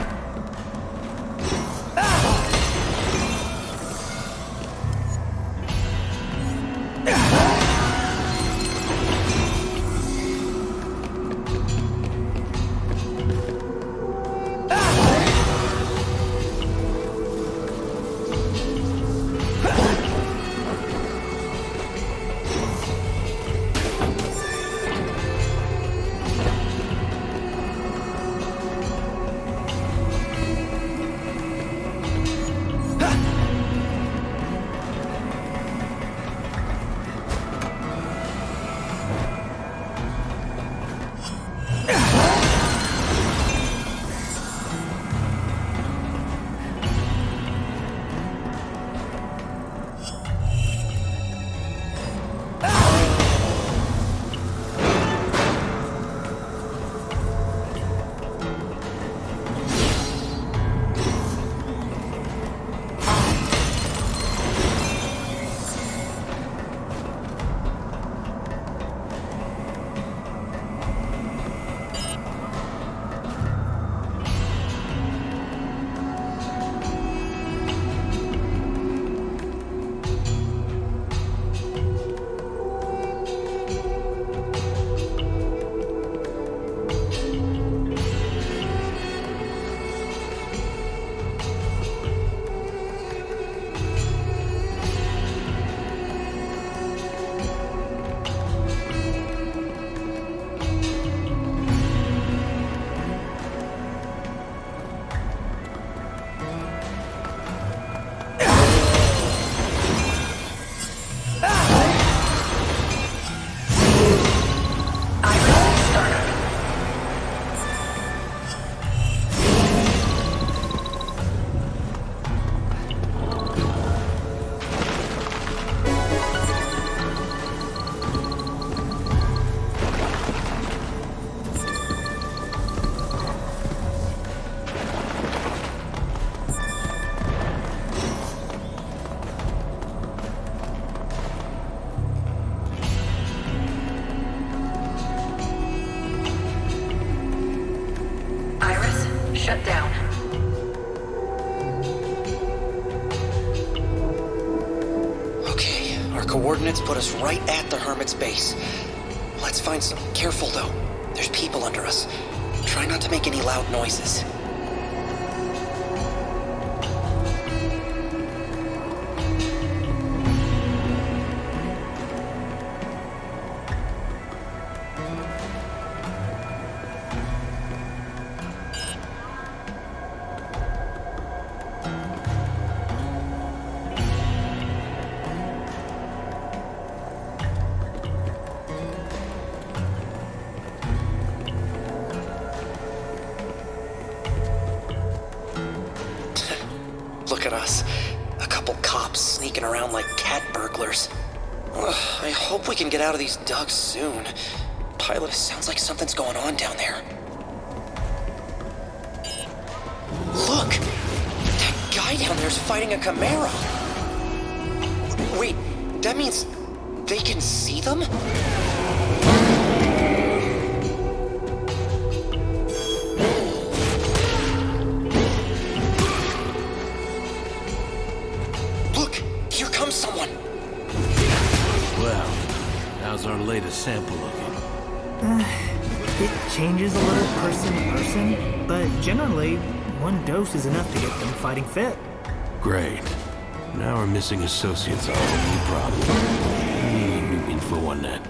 Shut down. Okay, our coordinates put us right at the Hermit's base. Let's find some... Careful, though. There's people under us. Try not to make any loud noises. Look at us. A couple cops sneaking around like cat burglars. Ugh, I hope we can get out of these ducks soon. Pilot, it sounds like something's going on down there. Look! That guy down there's fighting a Chimera! Wait, that means they can see them? Someone. Well, how's our latest sample looking? It changes a little person to person, but generally, one dose is enough to get them fighting fit. Great. Now our missing associates are a new problem. Any new info on that?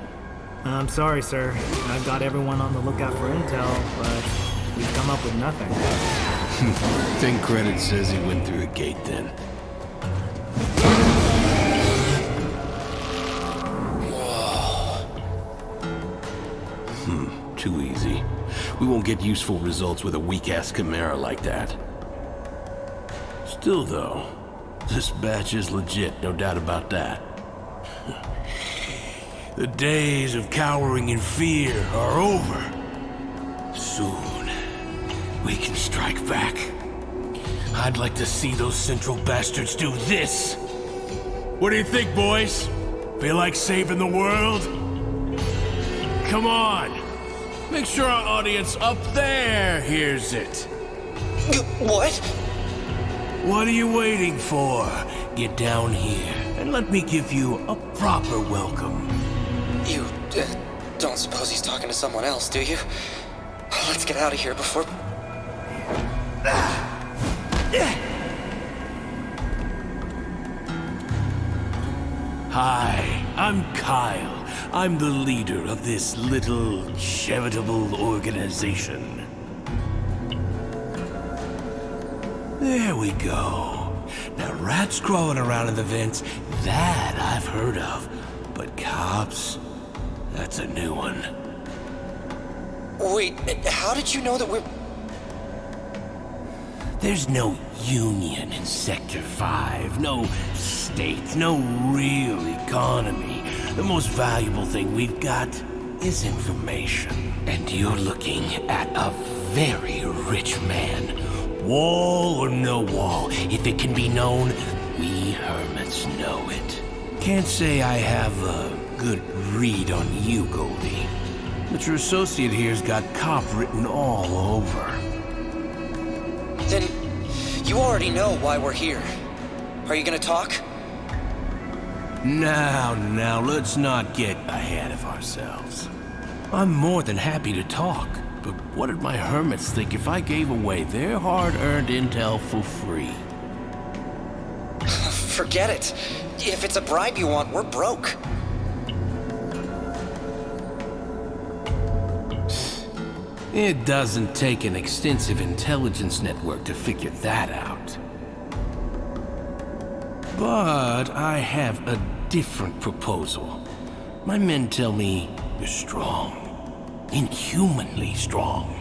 I'm sorry, sir. I've got everyone on the lookout for intel, but we've come up with nothing. Think credit says he went through a gate then. Too easy. We won't get useful results with a weak-ass Chimera like that. Still, though, this batch is legit, no doubt about that. The days of cowering in fear are over. Soon, we can strike back. I'd like to see those Central bastards do this. What do you think, boys? Feel like saving the world? Come on! Make sure our audience up there hears it. What? What are you waiting for? Get down here and let me give you a proper welcome. You don't suppose he's talking to someone else, do you? Let's get out of here before... Hi, I'm Kyle. I'm the leader of this little charitable organization. There we go. Now, rats crawling around in the vents, that I've heard of. But cops, that's a new one. Wait, how did you know that we're... There's no union in Sector 5, no state, no real economy. The most valuable thing we've got is information. And you're looking at a very rich man. Wall or no wall, if it can be known, we hermits know it. Can't say I have a good read on you, Goldie. But your associate here's got cop written all over. Then you already know why we're here. Are you gonna talk? Now, let's not get ahead of ourselves. I'm more than happy to talk, but what did my hermits think if I gave away their hard-earned intel for free? Forget it. If it's a bribe you want, we're broke. It doesn't take an extensive intelligence network to figure that out. But I have a different proposal. My men tell me you're strong. Inhumanly strong.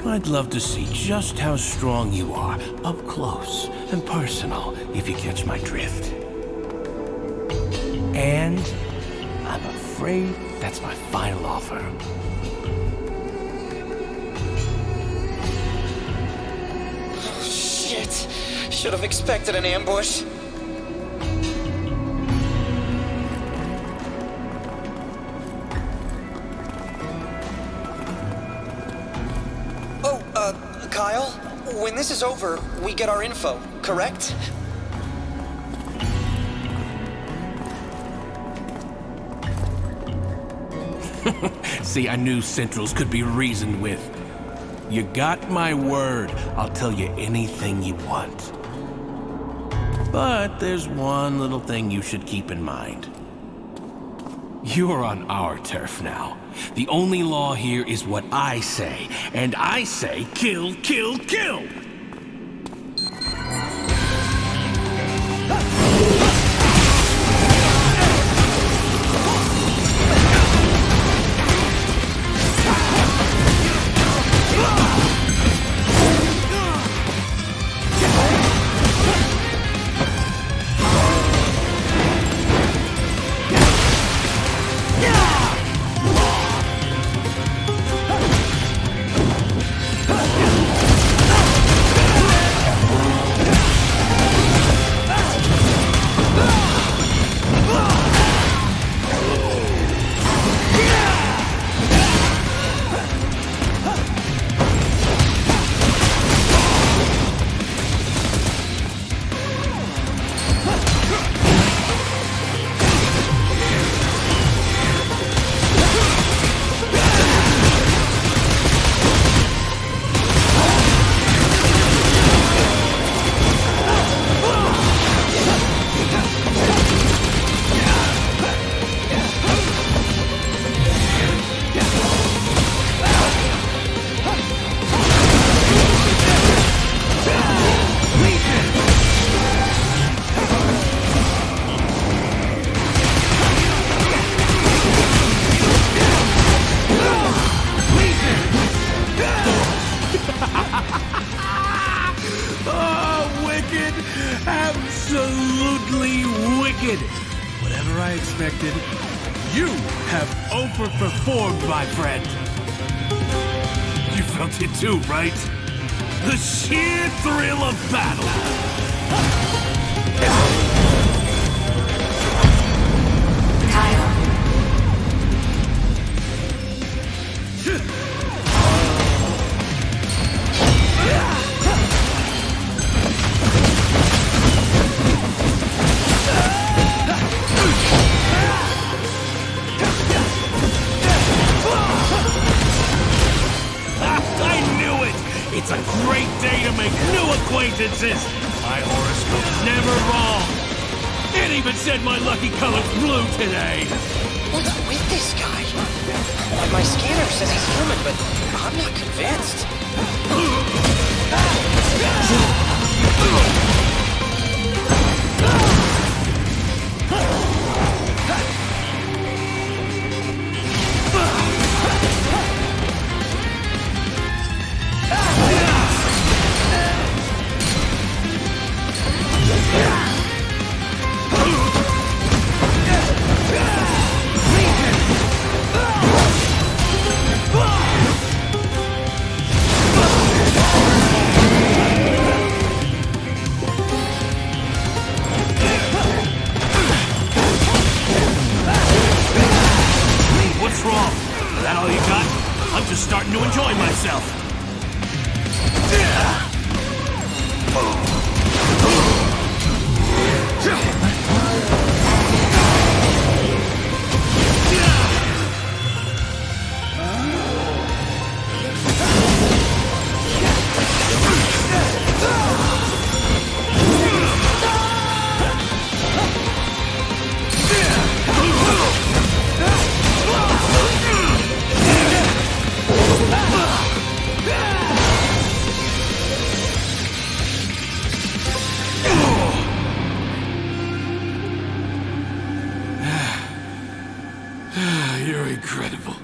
I'd love to see just how strong you are, up close and personal, if you catch my drift. And I'm afraid that's my final offer. Shit. Should have expected an ambush. Oh, Kyle? When this is over, we get our info, correct? See, I knew Centrals could be reasoned with. You got my word. I'll tell you anything you want. But there's one little thing you should keep in mind. You're on our turf now. The only law here is what I say. And I say kill, kill, kill! kidding. Whatever I expected, you have overperformed, my friend. You felt it too, right? The sheer thrill of battle. Kyle. I knew it! It's a great day to make new acquaintances! My horoscope's never wrong! It even said my lucky color's blue today! What's with this guy? My scanner says he's human, but I'm not convinced. What's wrong? Is that all you got? I'm just starting to enjoy myself. You're incredible.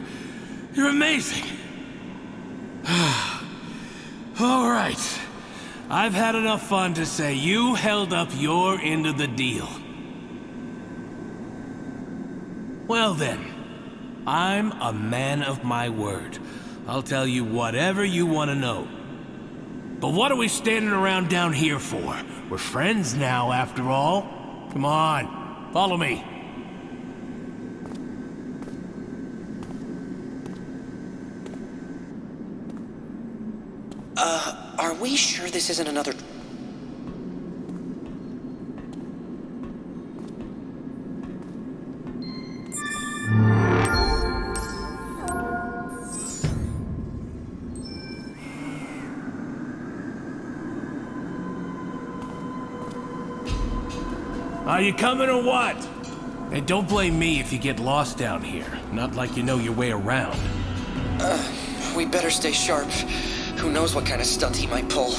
You're amazing. All right. I've had enough fun to say you held up your end of the deal. Well then, I'm a man of my word. I'll tell you whatever you want to know. But what are we standing around down here for? We're friends now, after all. Come on, follow me. Are we sure this isn't another... Are you coming or what? And don't blame me if you get lost down here. Not like you know your way around. We better stay sharp. Who knows what kind of stunt he might pull.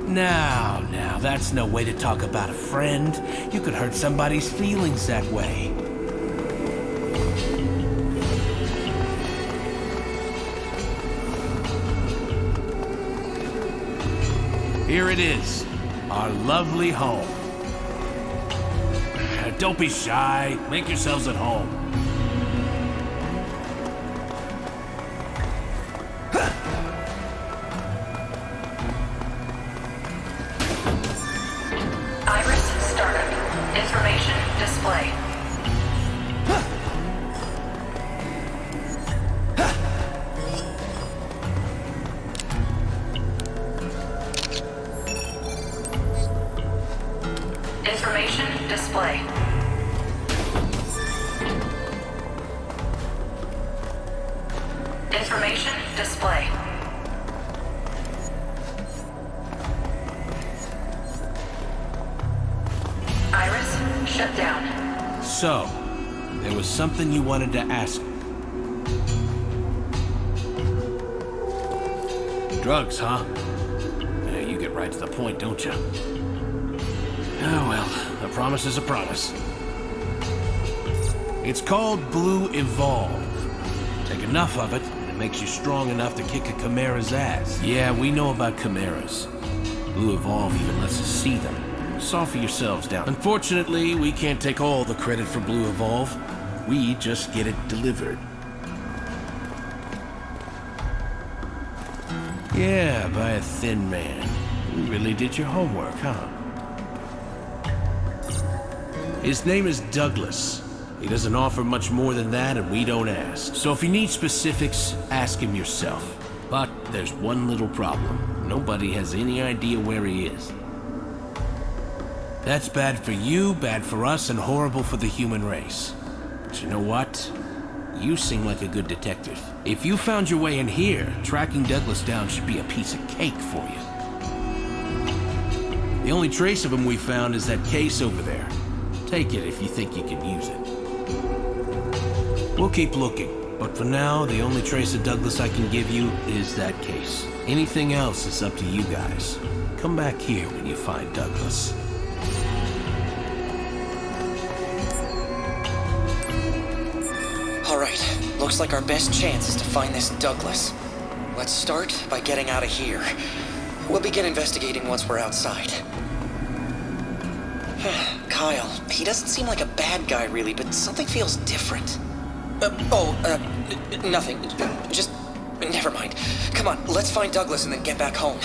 Now, that's no way to talk about a friend. You could hurt somebody's feelings that way. Here it is, our lovely home. Don't be shy, make yourselves at home. Iris startup. Information display. Information display. Information display. Iris shut down. So, there was something you wanted to ask. Drugs, huh? Yeah, you get right to the point, don't you? Oh well, a promise is a promise. It's called Blue Evolve. Take enough of it, and it makes you strong enough to kick a Chimera's ass. Yeah, we know about Chimeras. Blue Evolve even lets us see them. soften yourselves down. Unfortunately, we can't take all the credit for Blue Evolve. We just get it delivered. Yeah, by a thin man. You really did your homework, huh? His name is Douglas. He doesn't offer much more than that, and we don't ask. So if you need specifics, ask him yourself. But there's one little problem. Nobody has any idea where he is. That's bad for you, bad for us, and horrible for the human race. But you know what? You seem like a good detective. If you found your way in here, tracking Douglas down should be a piece of cake for you. The only trace of him we found is that case over there. Take it if you think you can use it. We'll keep looking, but for now, the only trace of Douglas I can give you is that case. Anything else is up to you guys. Come back here when you find Douglas. Alright, looks like our best chance is to find this Douglas. Let's start by getting out of here. We'll begin investigating once we're outside. Kyle, he doesn't seem like a bad guy really, but something feels different. Nothing. Just, never mind. Come on, let's find Douglas and then get back home.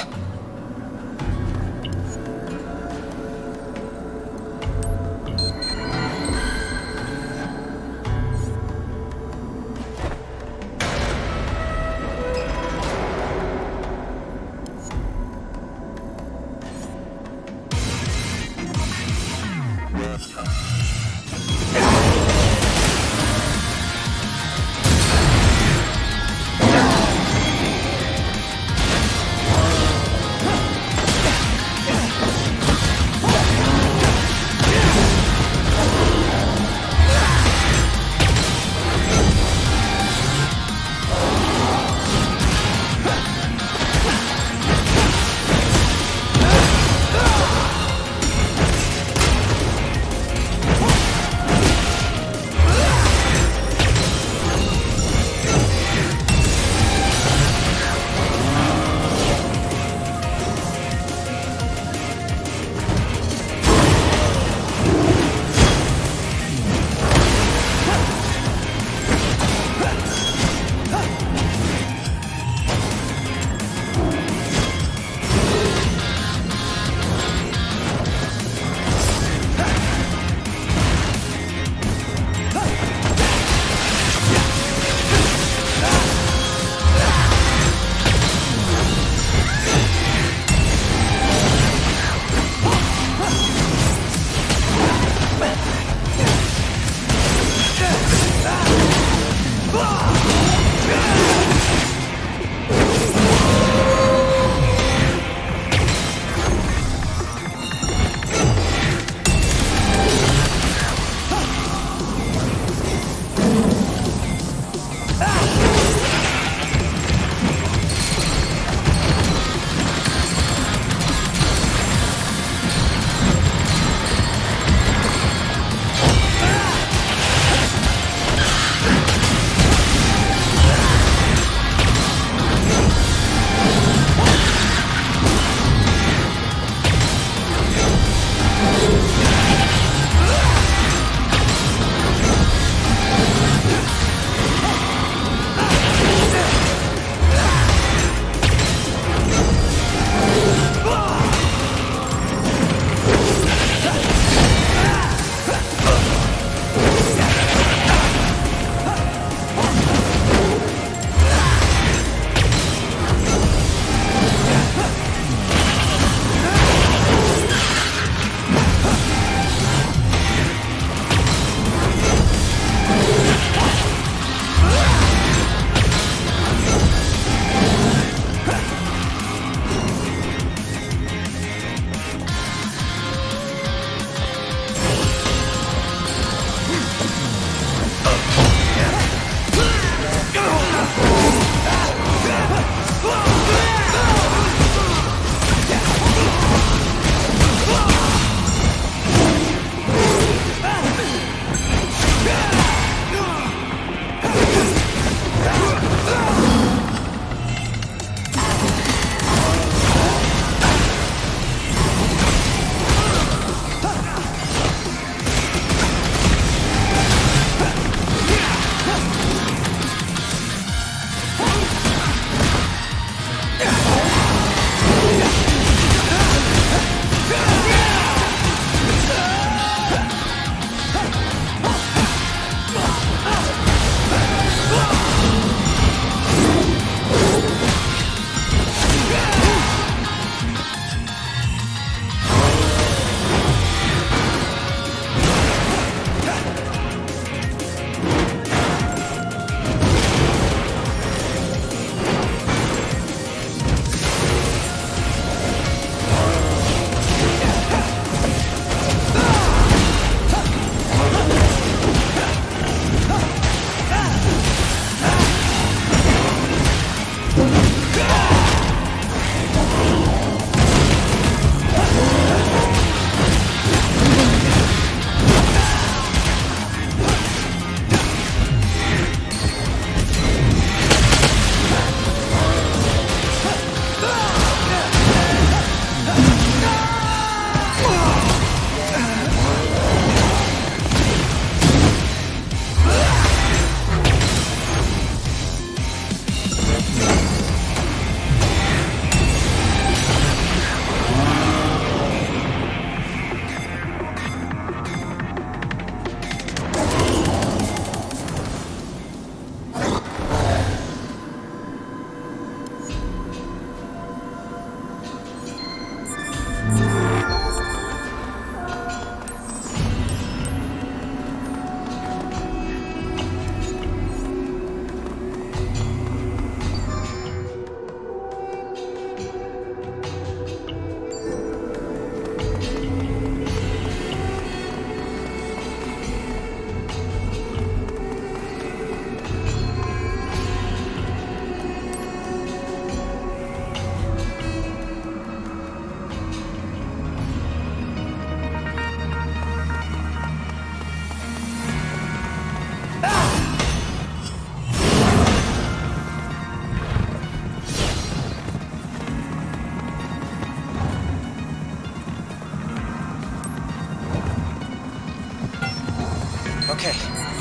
Okay,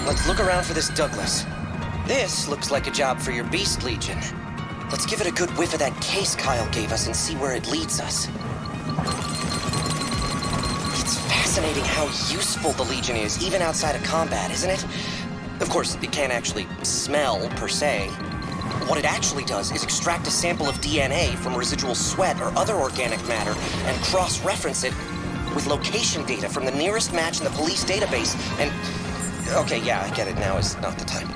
let's look around for this Douglas. This looks like a job for your Beast Legion. Let's give it a good whiff of that case Kyle gave us and see where it leads us. It's fascinating how useful the Legion is, even outside of combat, isn't it? Of course, it can't actually smell, per se. What it actually does is extract a sample of DNA from residual sweat or other organic matter and cross-reference it with location data from the nearest match in the police database and... Okay, yeah, I get it. Now is not the time.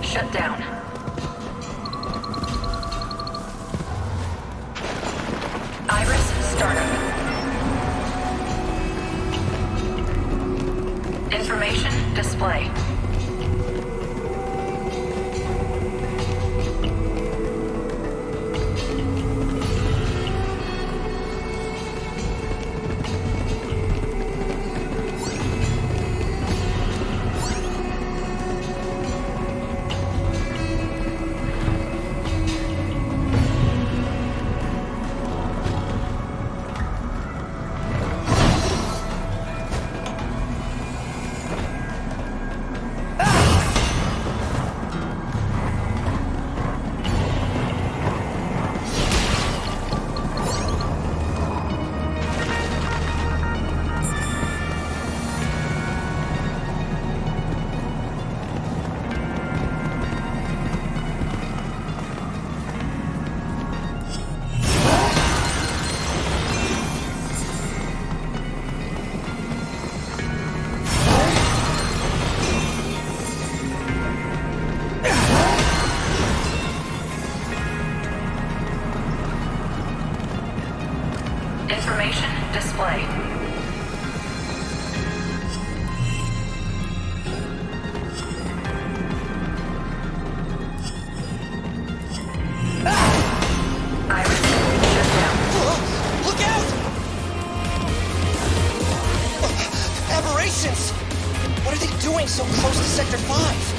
Shut down. Iris, startup. Information display. Information display. Iris, shut down. Look out! Aberrations! What are they doing so close to Sector 5?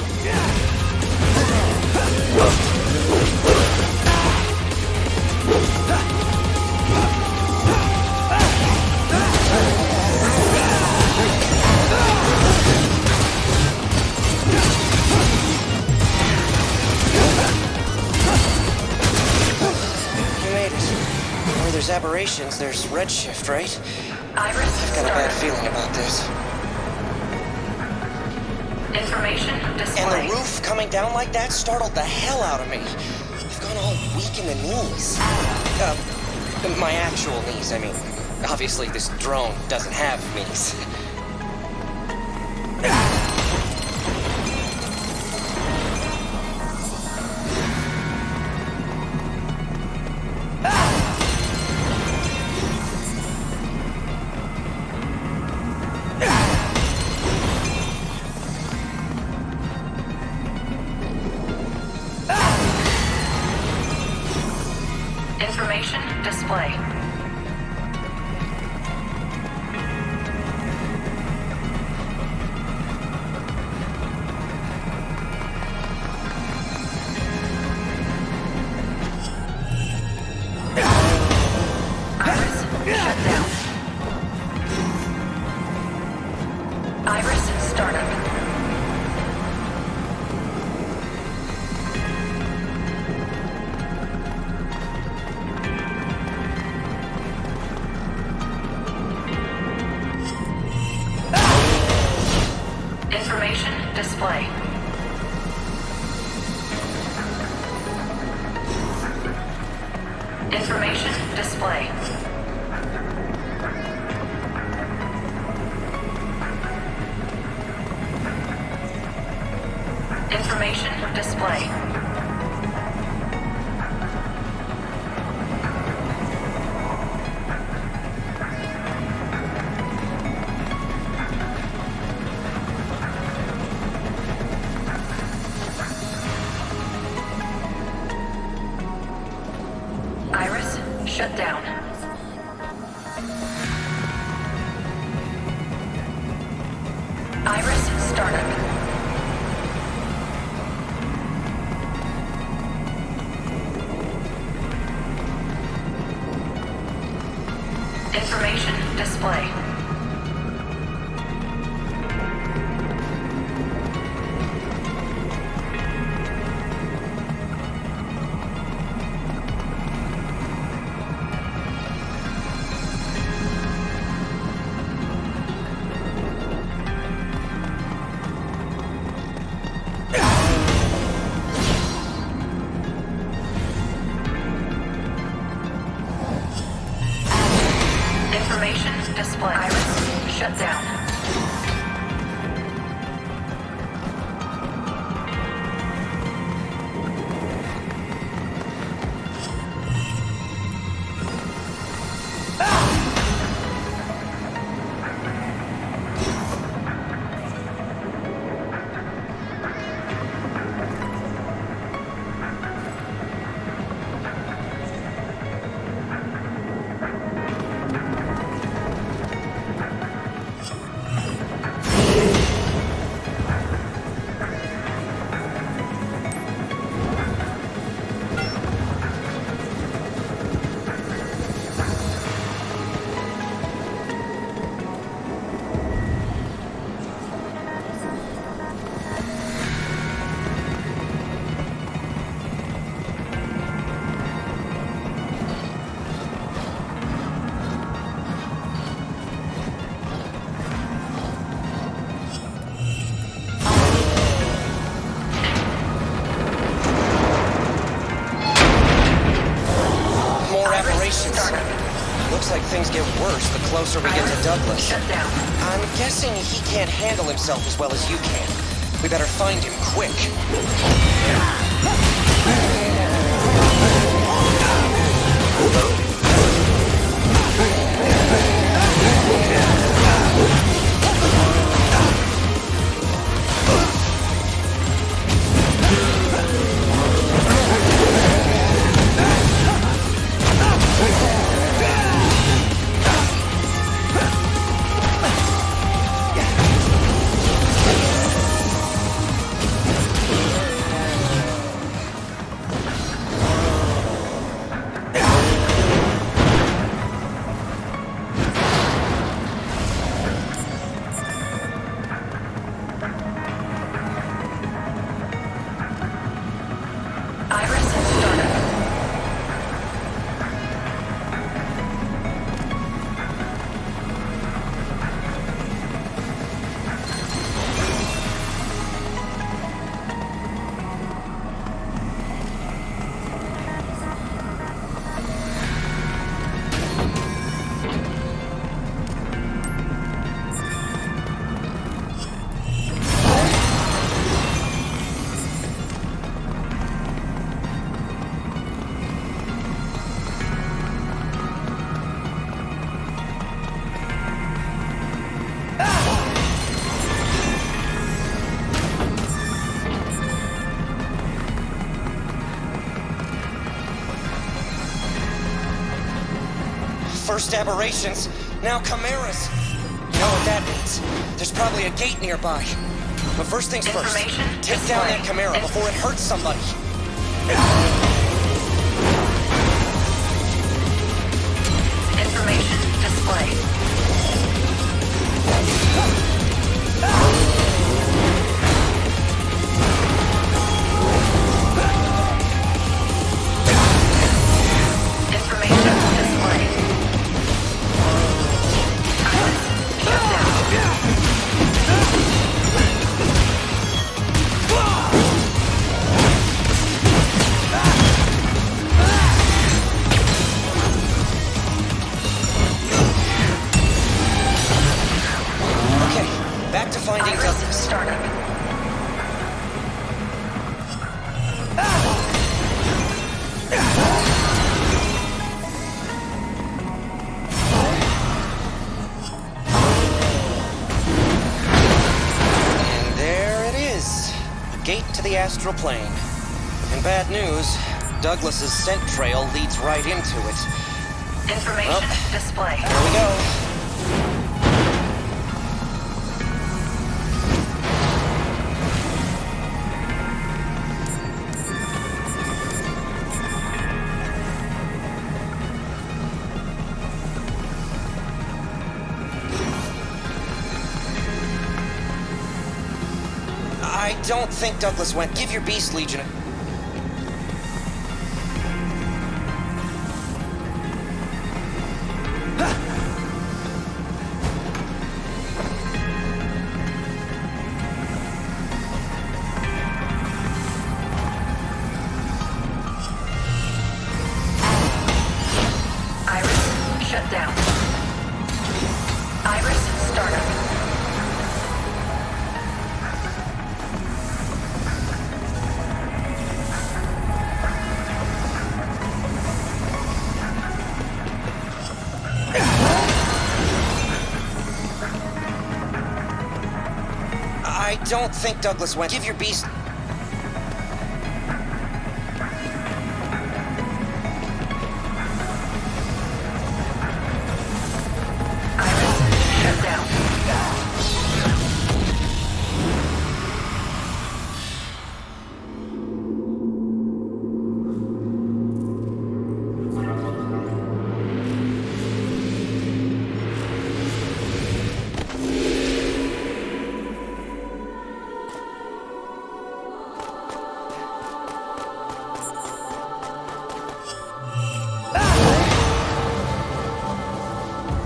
There's aberrations, there's redshift, right? Iris, I've got a bad feeling about this. Information display. And the roof coming down like that startled the hell out of me. I've gone all weak in the knees. My actual knees, I mean. Obviously, this drone doesn't have knees. Information display. Iris, shut down. Iris, startup. display. Information display. Information display. Iris, shut down. Iris, startup. Information display. Information display. Iris, shut down. Looks like things get worse the closer we get to Douglas. Shut down. I'm guessing he can't handle himself as well as you can. We better find him quick. Iris, startup. First aberrations, now chimeras. You know what that means? There's probably a gate nearby. But first things first, Information take down that display. chimera before it hurts somebody. Information display. Information display. Iris, shut down. Iris startup. And there it is. The gate to the astral plane. And bad news, Douglas's scent trail leads right into it. Information display. Here we go. I don't think Douglas went. Give your Beast Legion a... Iris shut down. Iris startup. I don't think Douglas went. Give your Beast... Iris shut down.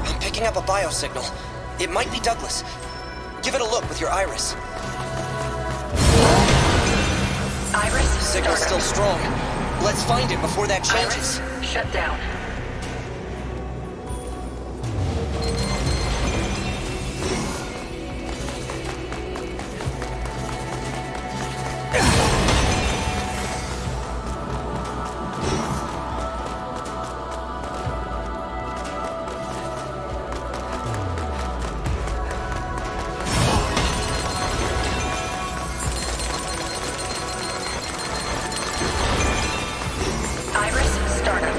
I'm picking up a biosignal. It might be Douglas. Give it a look with your Iris. Iris Signal's still startup. strong. Let's find it before that changes. Iris shut down. Iris startup.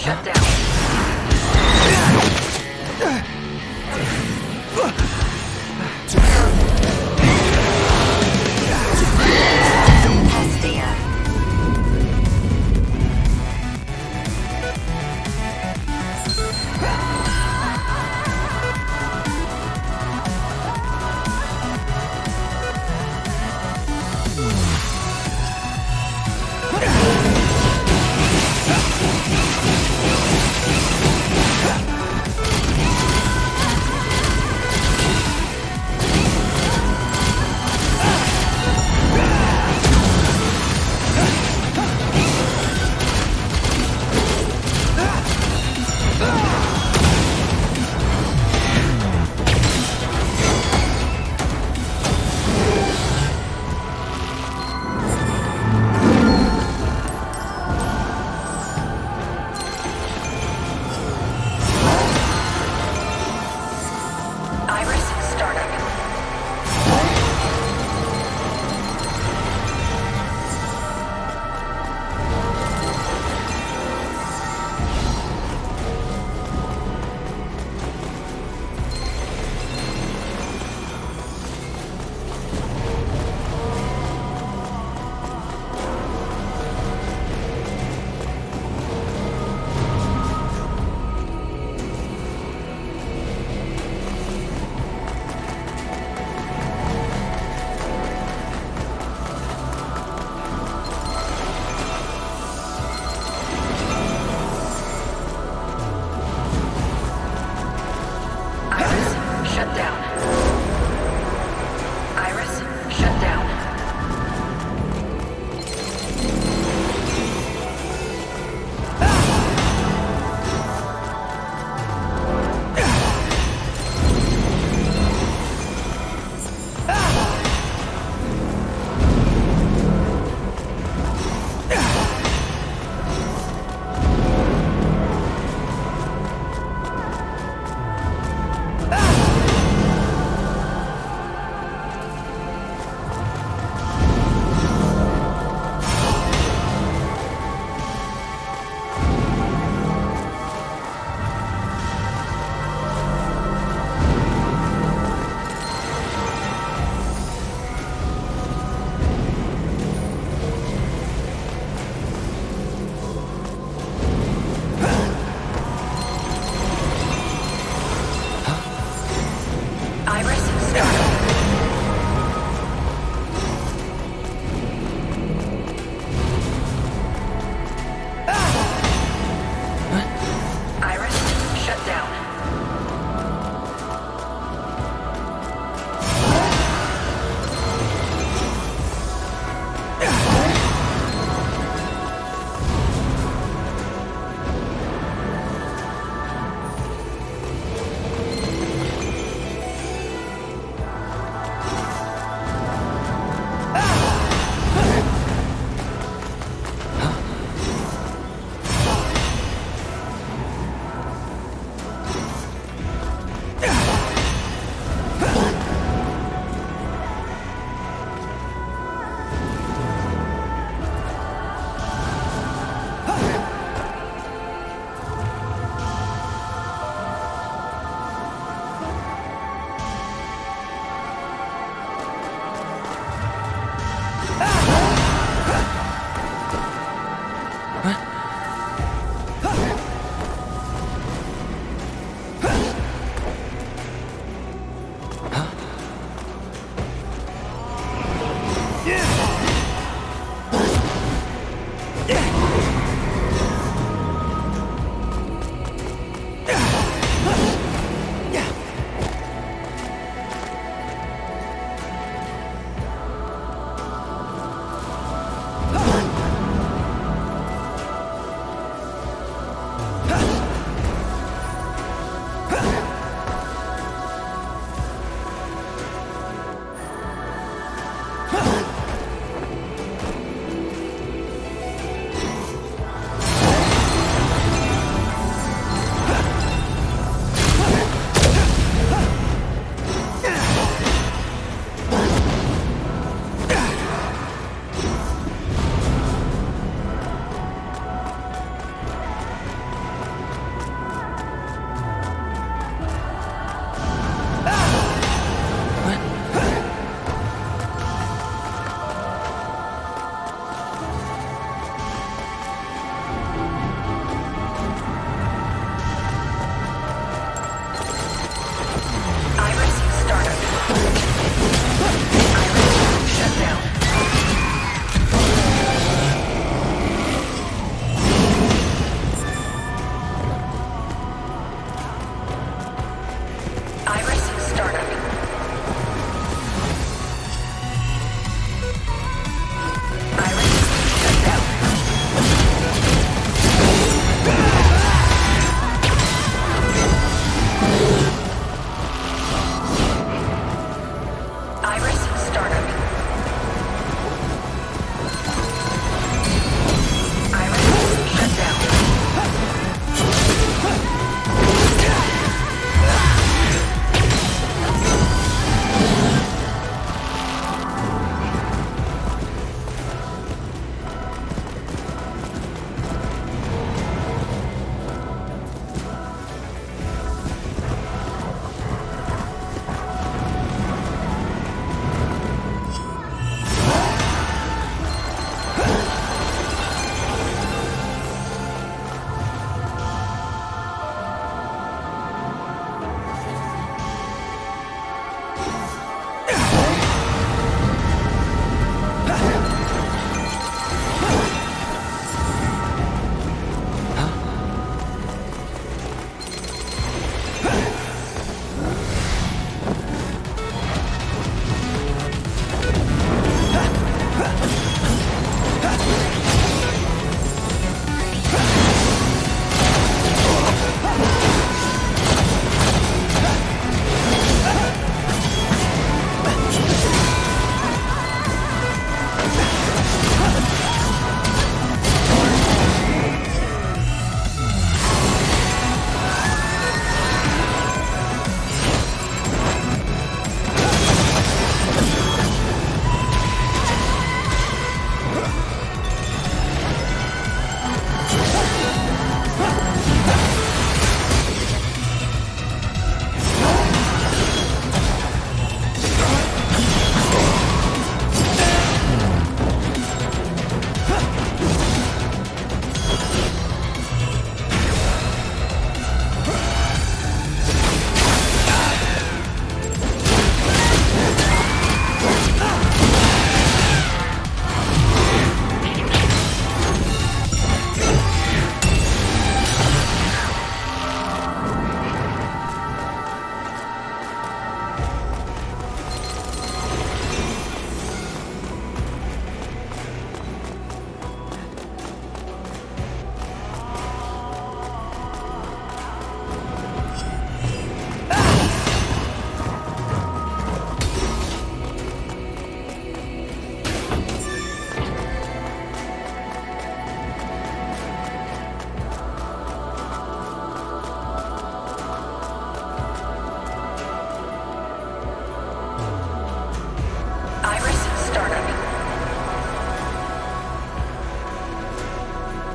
shut down. SDN.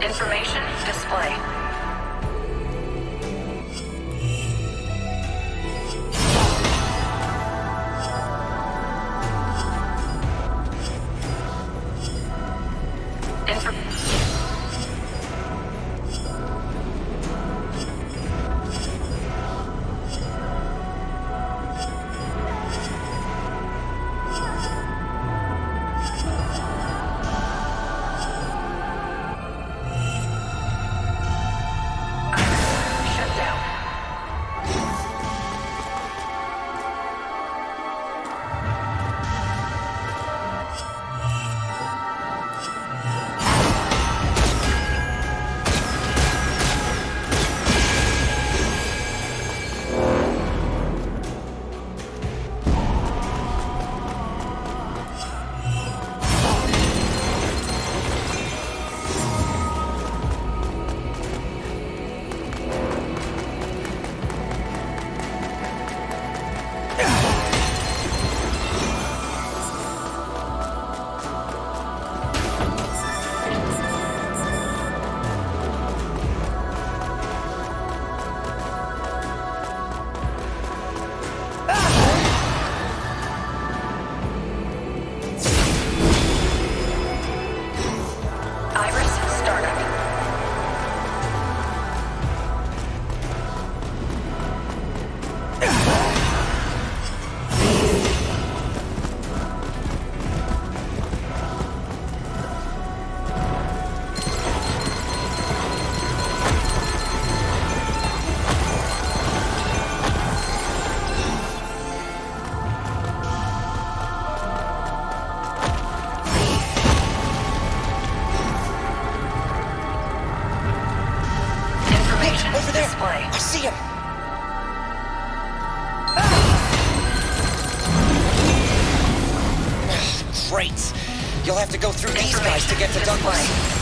Information display. Over there! I see him! Great! You'll have to go through these guys to get to Douglas.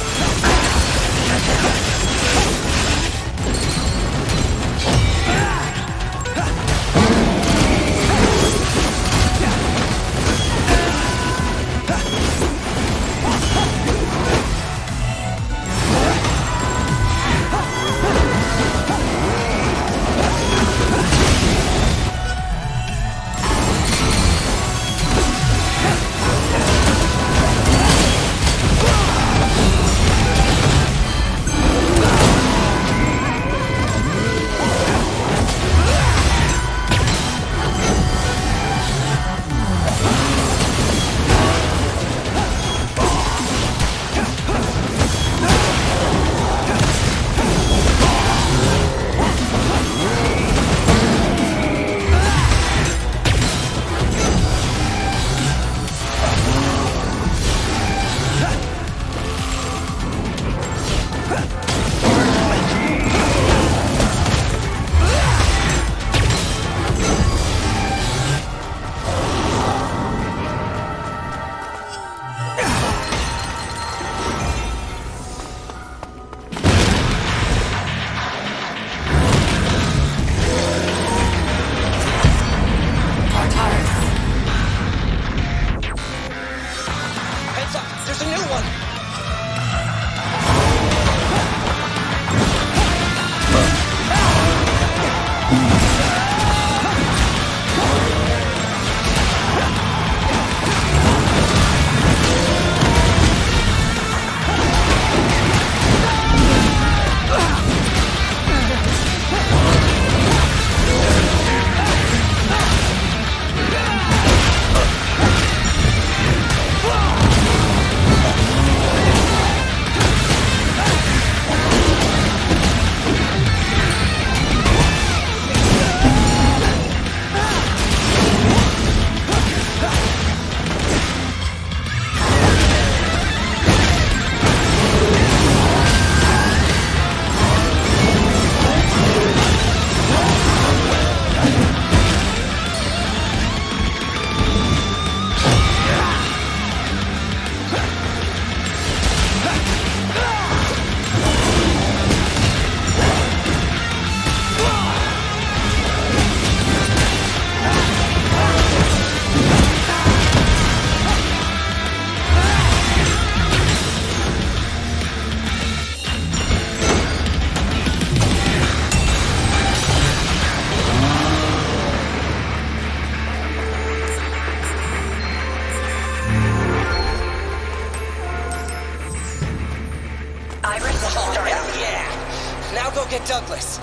I'll go get Douglas.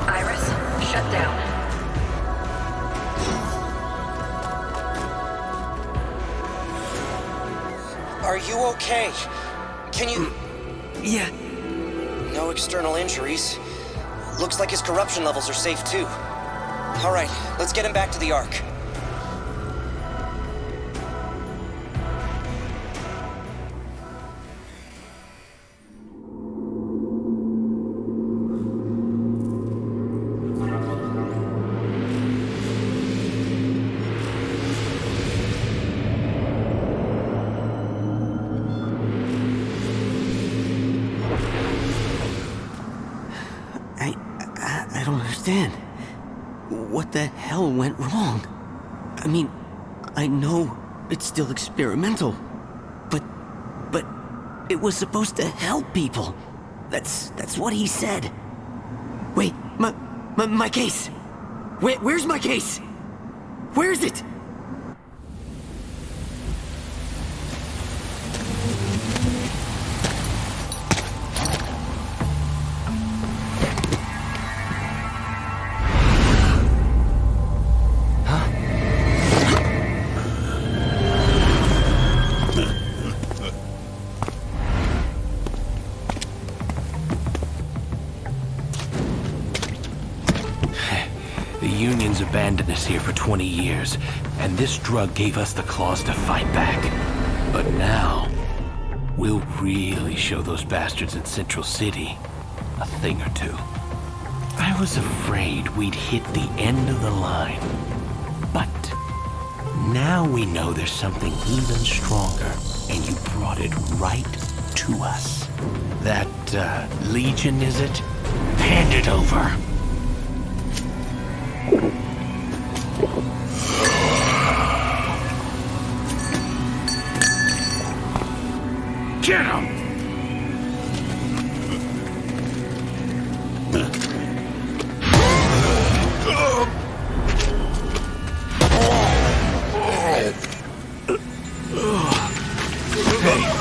Iris, shut down. Are you okay? Can you... Yeah. No external injuries. Looks like his corruption levels are safe too. All right, let's get him back to the Ark. I don't understand. What the hell went wrong? I mean, I know it's still experimental, but it was supposed to help people. That's what he said. Wait, my case. Where's my case? Where is it? The Union's abandoned us here for 20 years, and this drug gave us the claws to fight back. But now, we'll really show those bastards in Central City a thing or two. I was afraid we'd hit the end of the line, but now we know there's something even stronger, and you brought it right to us. That, Legion, is it? Hand it over. Get him!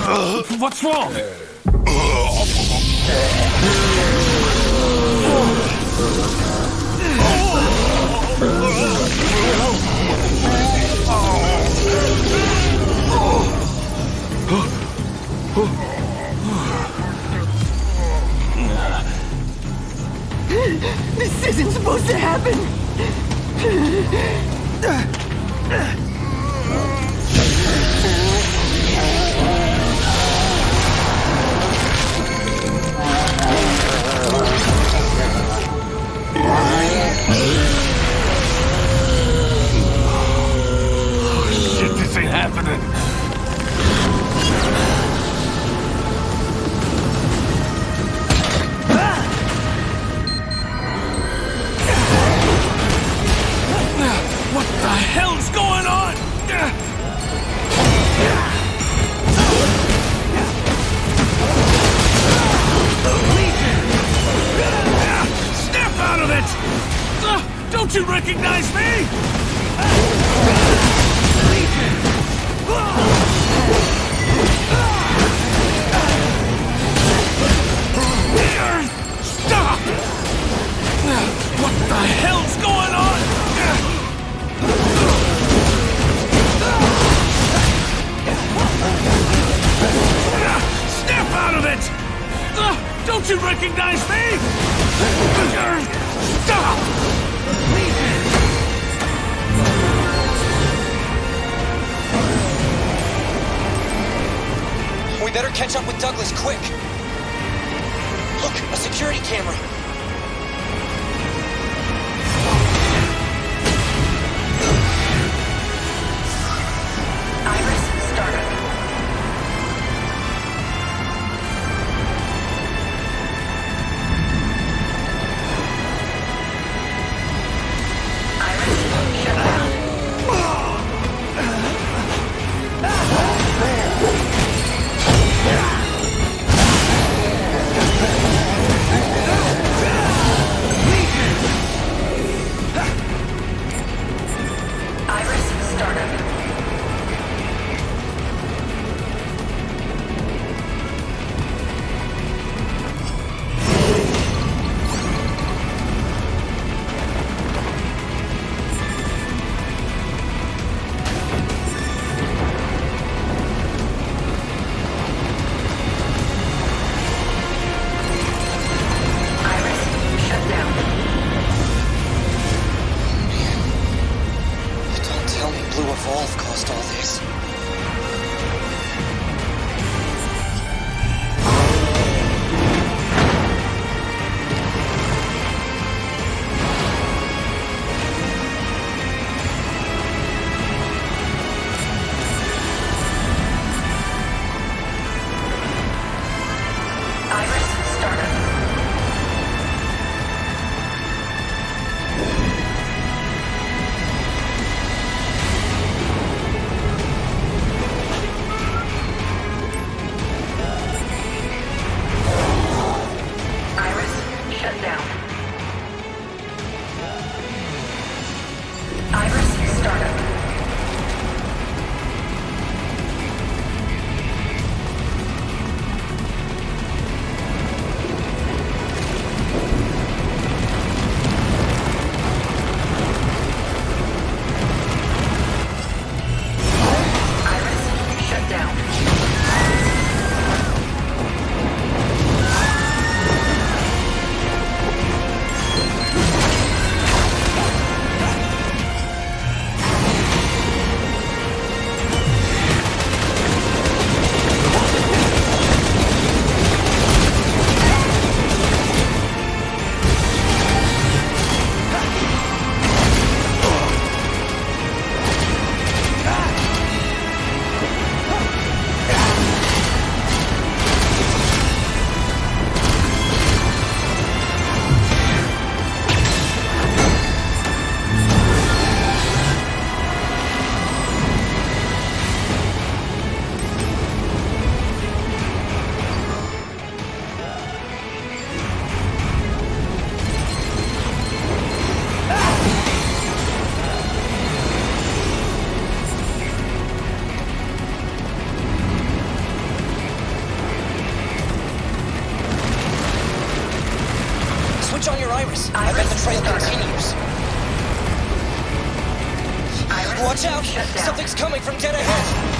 Hey, what's wrong? This isn't supposed to happen! Oh, shit, this ain't happening. What the hell's going on? Snap out of it! Don't you recognize me? Stop! What the hell's going on? Snap out of it! Don't you recognize me? Stop! We better catch up with Douglas quick. Look, a security camera. Iris, startup. Iris, shut down. itself caused all this. Switch on your iris. I bet the trail continues. Watch out! Something's coming from dead ahead!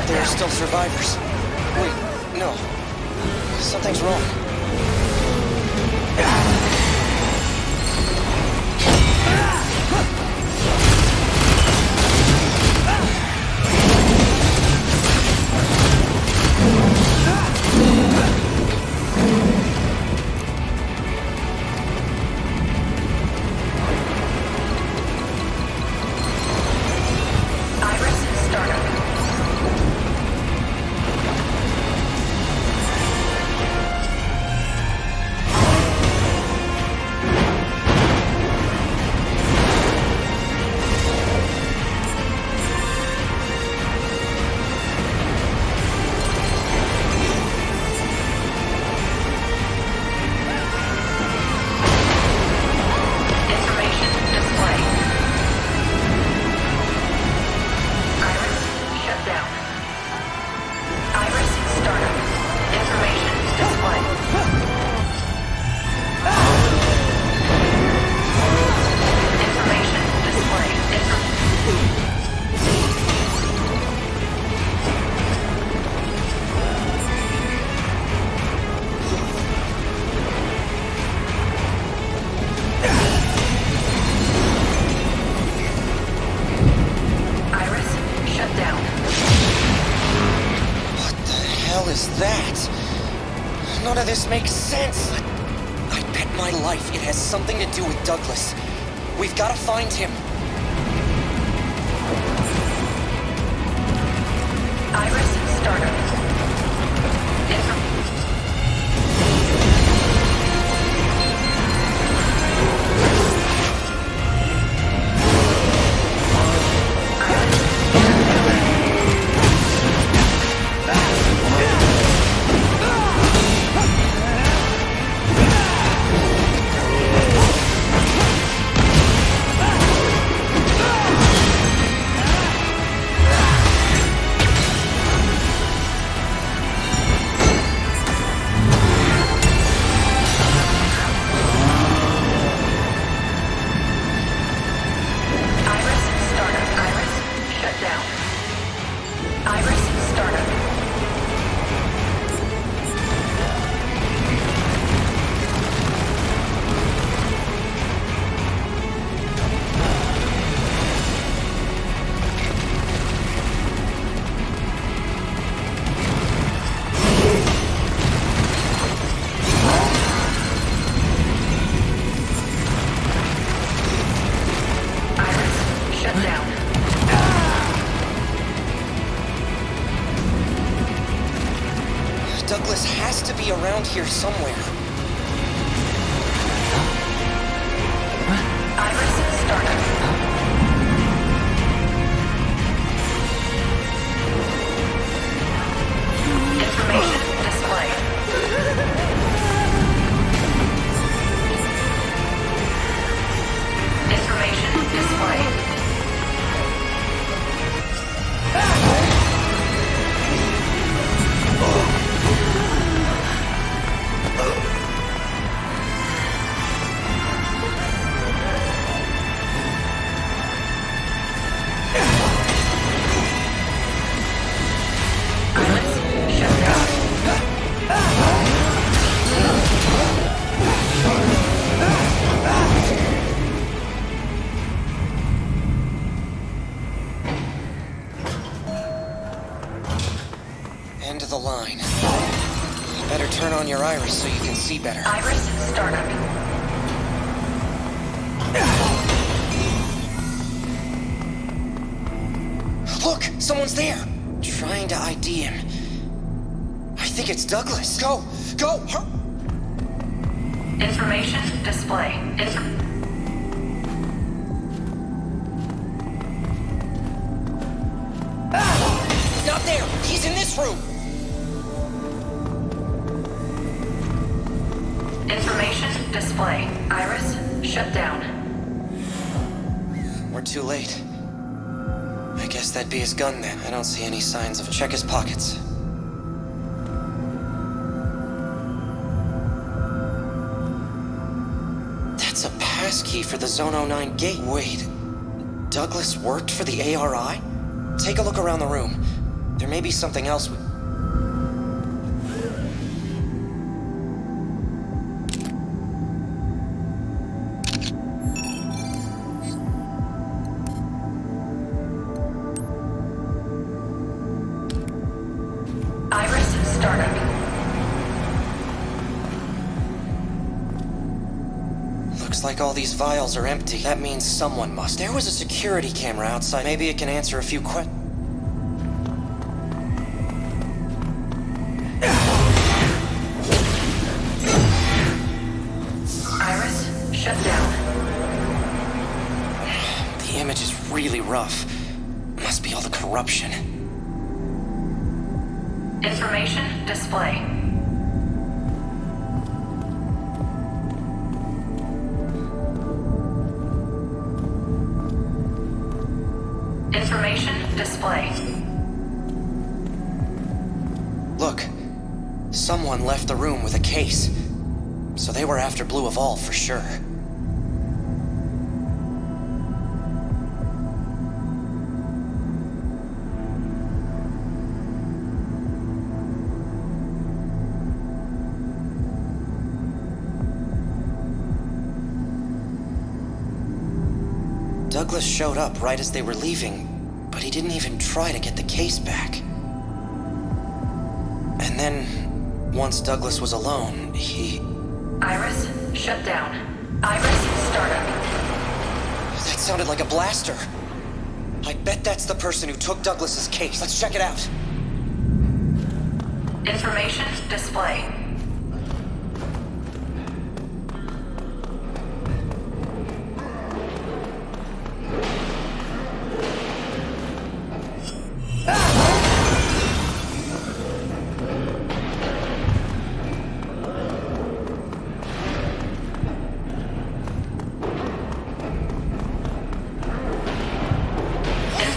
There are still survivors. Wait, no. Something's wrong. Is that? None of this makes sense. I bet my life it has something to do with Douglas. We've got to find him. Iris startup. Douglas has to be around here somewhere. Iris startup. Information display. Information display. End of the line. You better turn on your iris so you can see better. Iris startup. Look! Someone's there! Trying to ID him. I think it's Douglas. Go! Go! Information display. Not there! He's in this room! Information display. Iris shut down. We're too late. I guess that'd be his gun then. I don't see any signs of... Check his pockets. That's a passkey for the Zone 09 gate. Wait, Douglas worked for the ARI? Take a look around the room. There may be something else we... Iris startup. Looks like all these vials are empty. That means someone must. There was a security camera outside. Maybe it can answer a few questions. Iris shut down. The image is really rough. Must be all the corruption. Information display. Information display. Look, someone left the room with a case. So they were after Blue Evolve for sure. Douglas showed up right as they were leaving, but he didn't even try to get the case back. And then, once Douglas was alone, he... Iris shut down. Iris startup. That sounded like a blaster. I bet that's the person who took Douglas's case. Let's check it out. Information display.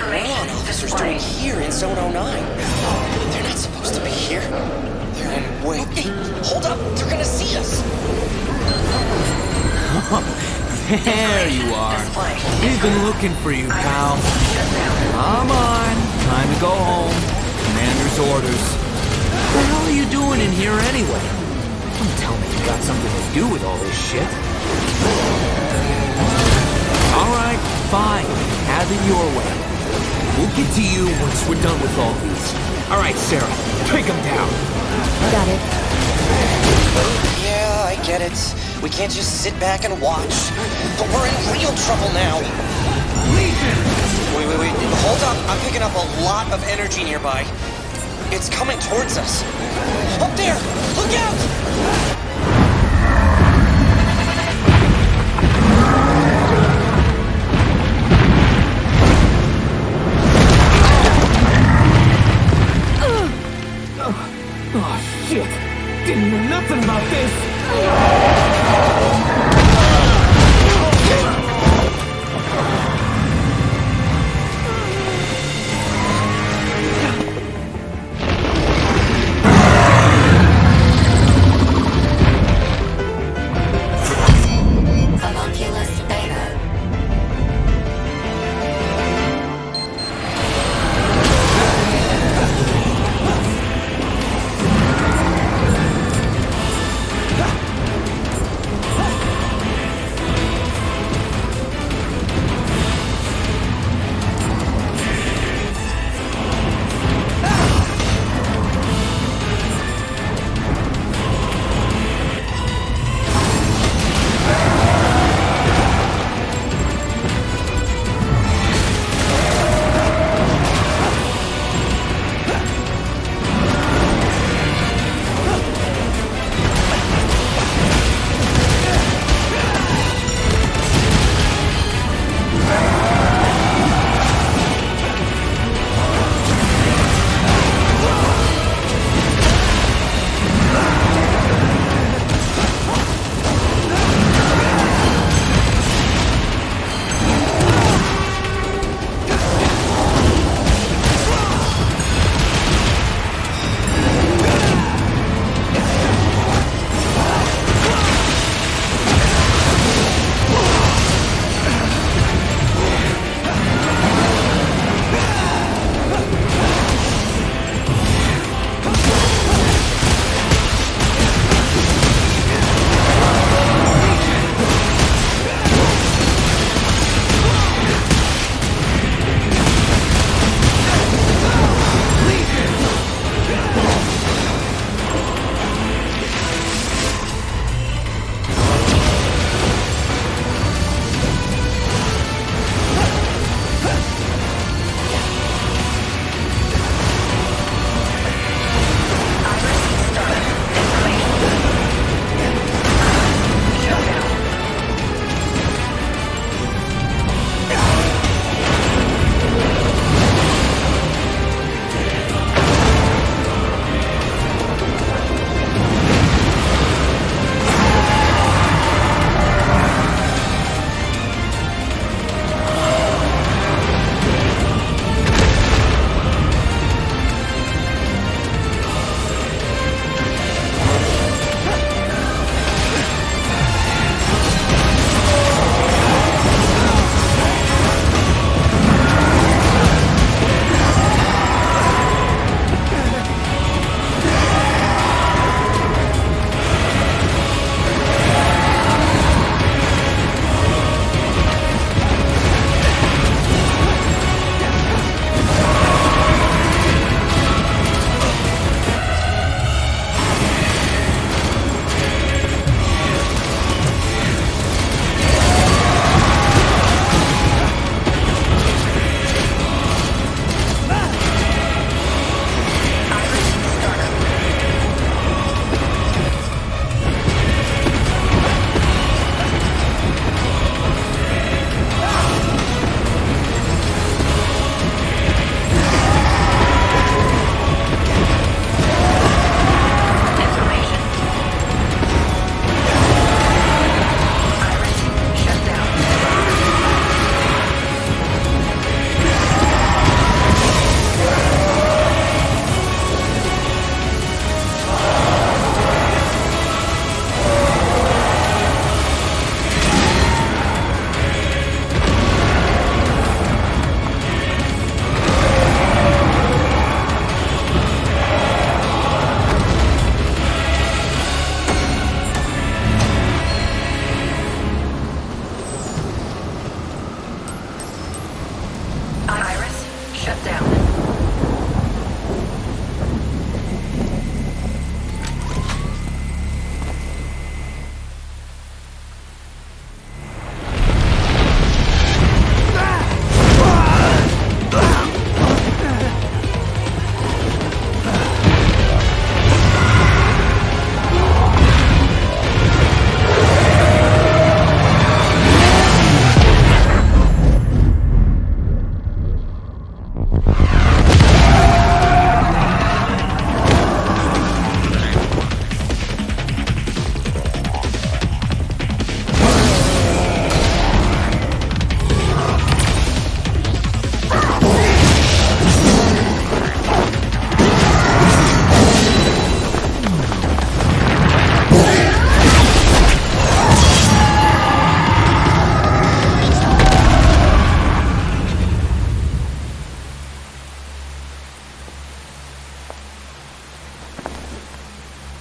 What are officers doing here in Zone 09? They're not supposed to be here. They're in way... Hey, hold up! They're gonna see us! There you are. We've been looking for you, pal. Come on. Time to go home. Commander's orders. What the hell are you doing in here anyway? Don't tell me you got something to do with all this shit. All right, fine. Have it your way. We'll get to you once we're done with all these. All right, Sarah, take them down. Got it. Yeah, I get it. We can't just sit back and watch. But we're in real trouble now. Wait. Hold up. I'm picking up a lot of energy nearby. It's coming towards us. Up there! Look out! Oh, shit! Didn't know nothing about this! Homunculus Beta.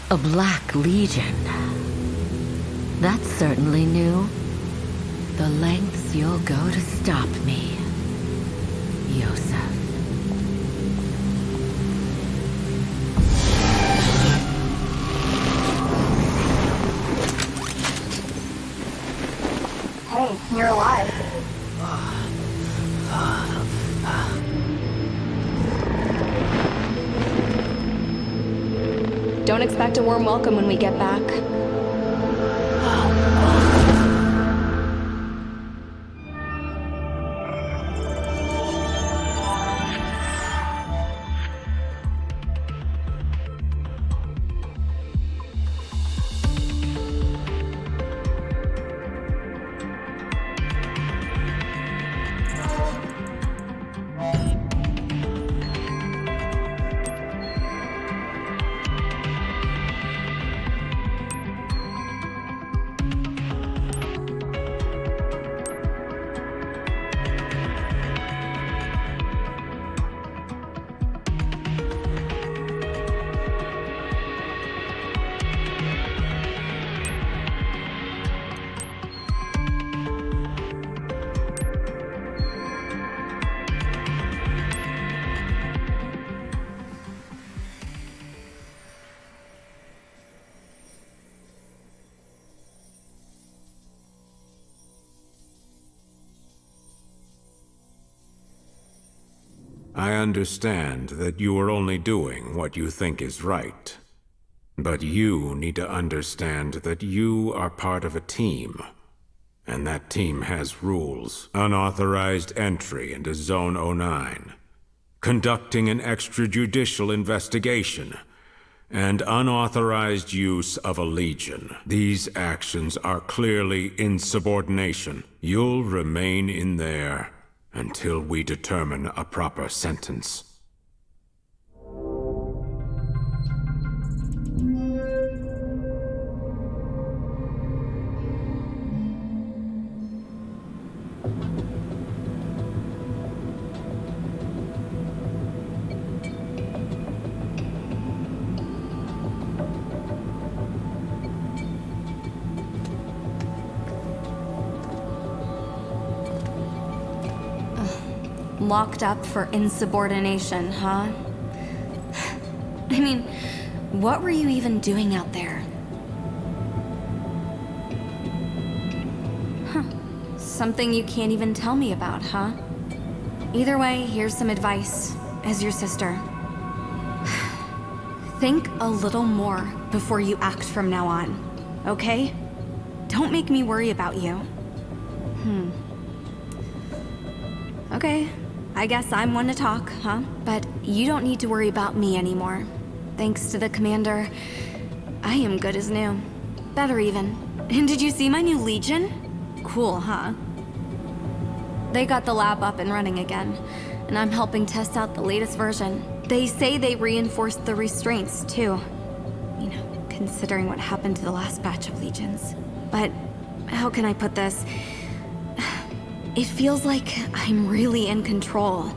A Black Legion. That's certainly new. The lengths you'll go to stop me, Yosef. Hey, you're alive. Don't expect a warm welcome when we get back. I understand that you are only doing what you think is right. But you need to understand that you are part of a team. And that team has rules. Unauthorized entry into Zone 09. Conducting an extrajudicial investigation. And unauthorized use of a Legion. These actions are clearly insubordination. You'll remain in there until we determine a proper sentence. Locked up for insubordination, huh? I mean, what were you even doing out there? Huh. Something you can't even tell me about, huh? Either way, here's some advice, as your sister. Think a little more before you act from now on, okay? Don't make me worry about you. Okay. I guess I'm one to talk, huh? But you don't need to worry about me anymore. Thanks to the commander, I am good as new. Better even. And did you see my new Legion? Cool, huh? They got the lab up and running again, and I'm helping test out the latest version. They say they reinforced the restraints, too. You know, considering what happened to the last batch of Legions. But how can I put this? It feels like I'm really in control.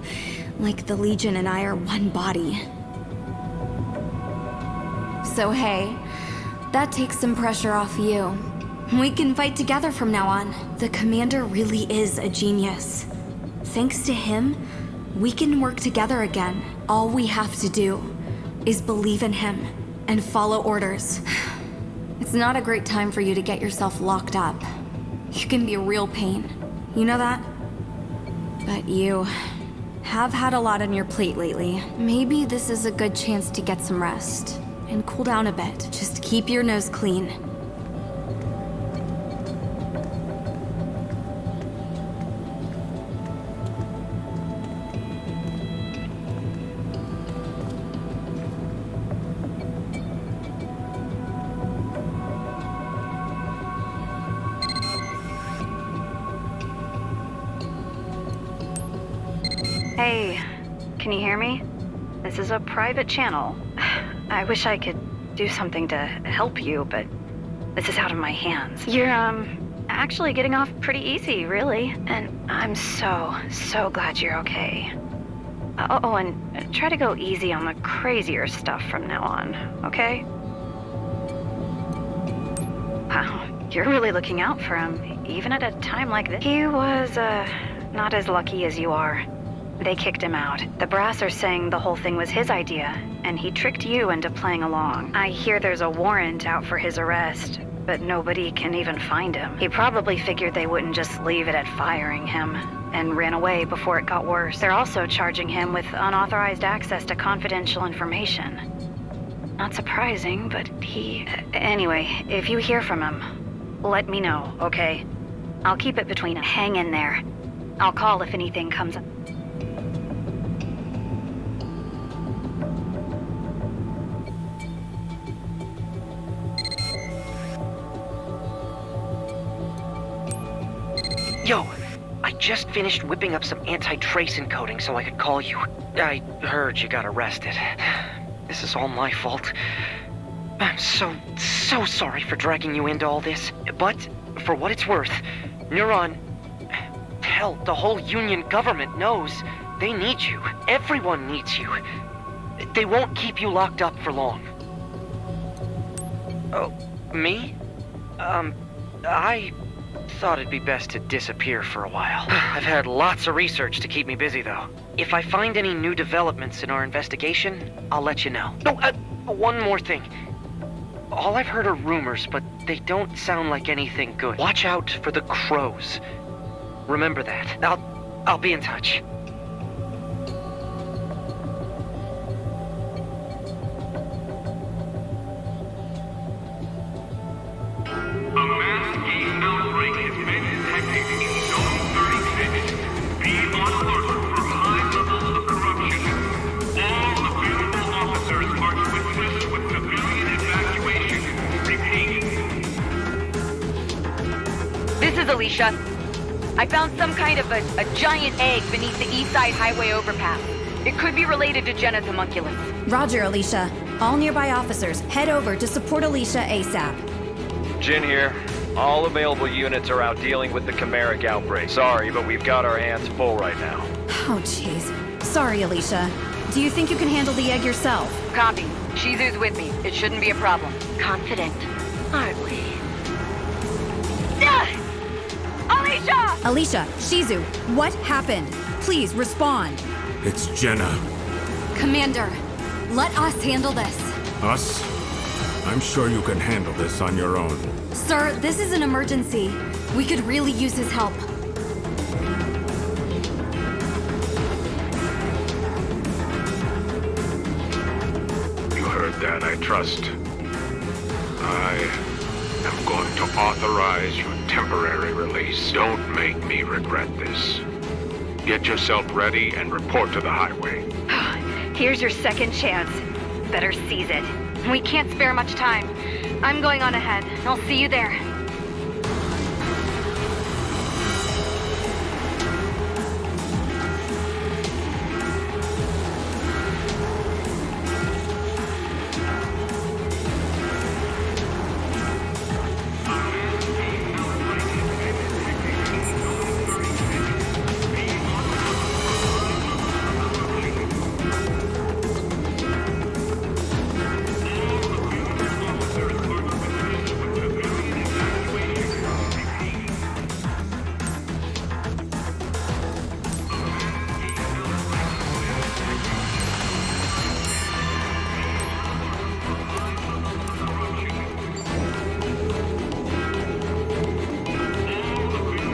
Like the Legion and I are one body. So hey, that takes some pressure off you. We can fight together from now on. The commander really is a genius. Thanks to him, we can work together again. All we have to do is believe in him and follow orders. It's not a great time for you to get yourself locked up. You can be a real pain. You know that? But you have had a lot on your plate lately. Maybe this is a good chance to get some rest and cool down a bit. Just keep your nose clean. Hey, can you hear me? This is a private channel. I wish I could do something to help you, but this is out of my hands. You're, actually getting off pretty easy, really. And I'm so glad you're okay. Oh, and try to go easy on the crazier stuff from now on, okay? You're really looking out for him, even at a time like this. He was, not as lucky as you are. They kicked him out. The brass are saying the whole thing was his idea, and he tricked you into playing along. I hear there's a warrant out for his arrest, but nobody can even find him. He probably figured they wouldn't just leave it at firing him, and ran away before it got worse. They're also charging him with unauthorized access to confidential information. Not surprising, but he... Anyway, if you hear from him, let me know, okay? I'll keep it between us. Hang in there. I'll call if anything comes up. Yo, I just finished whipping up some anti-trace encoding so I could call you. I heard you got arrested. This is all my fault. I'm so sorry for dragging you into all this. But, for what it's worth, Neuron... Hell, the whole Union government knows. They need you. Everyone needs you. They won't keep you locked up for long. Oh, me? I thought it'd be best to disappear for a while. I've had lots of research to keep me busy, though. If I find any new developments in our investigation, I'll let you know. Oh, one more thing. All I've heard are rumors, but they don't sound like anything good. Watch out for the crows. Remember that. I'll be in touch. This is Alicia. I found some kind of a giant egg beneath the East Side Highway overpass. It could be related to Jenna's homunculus. Roger, Alicia. All nearby officers, head over to support Alicia ASAP. Jin here. All available units are out dealing with the chimeric outbreak. Sorry, but we've got our hands full right now. Oh, jeez. Sorry, Alicia. Do you think you can handle the egg yourself? Copy. Shizu's with me. It shouldn't be a problem. Confident, aren't we? Alicia! Alicia, Shizu, what happened? Please respond. It's Jenna. Commander, let us handle this. Us? I'm sure you can handle this on your own. Sir, this is an emergency. We could really use his help. You heard that, I trust. I am going to authorize your temporary release. Don't make me regret this. Get yourself ready and report to the highway. Here's your second chance. Better seize it. We can't spare much time. I'm going on ahead. I'll see you there.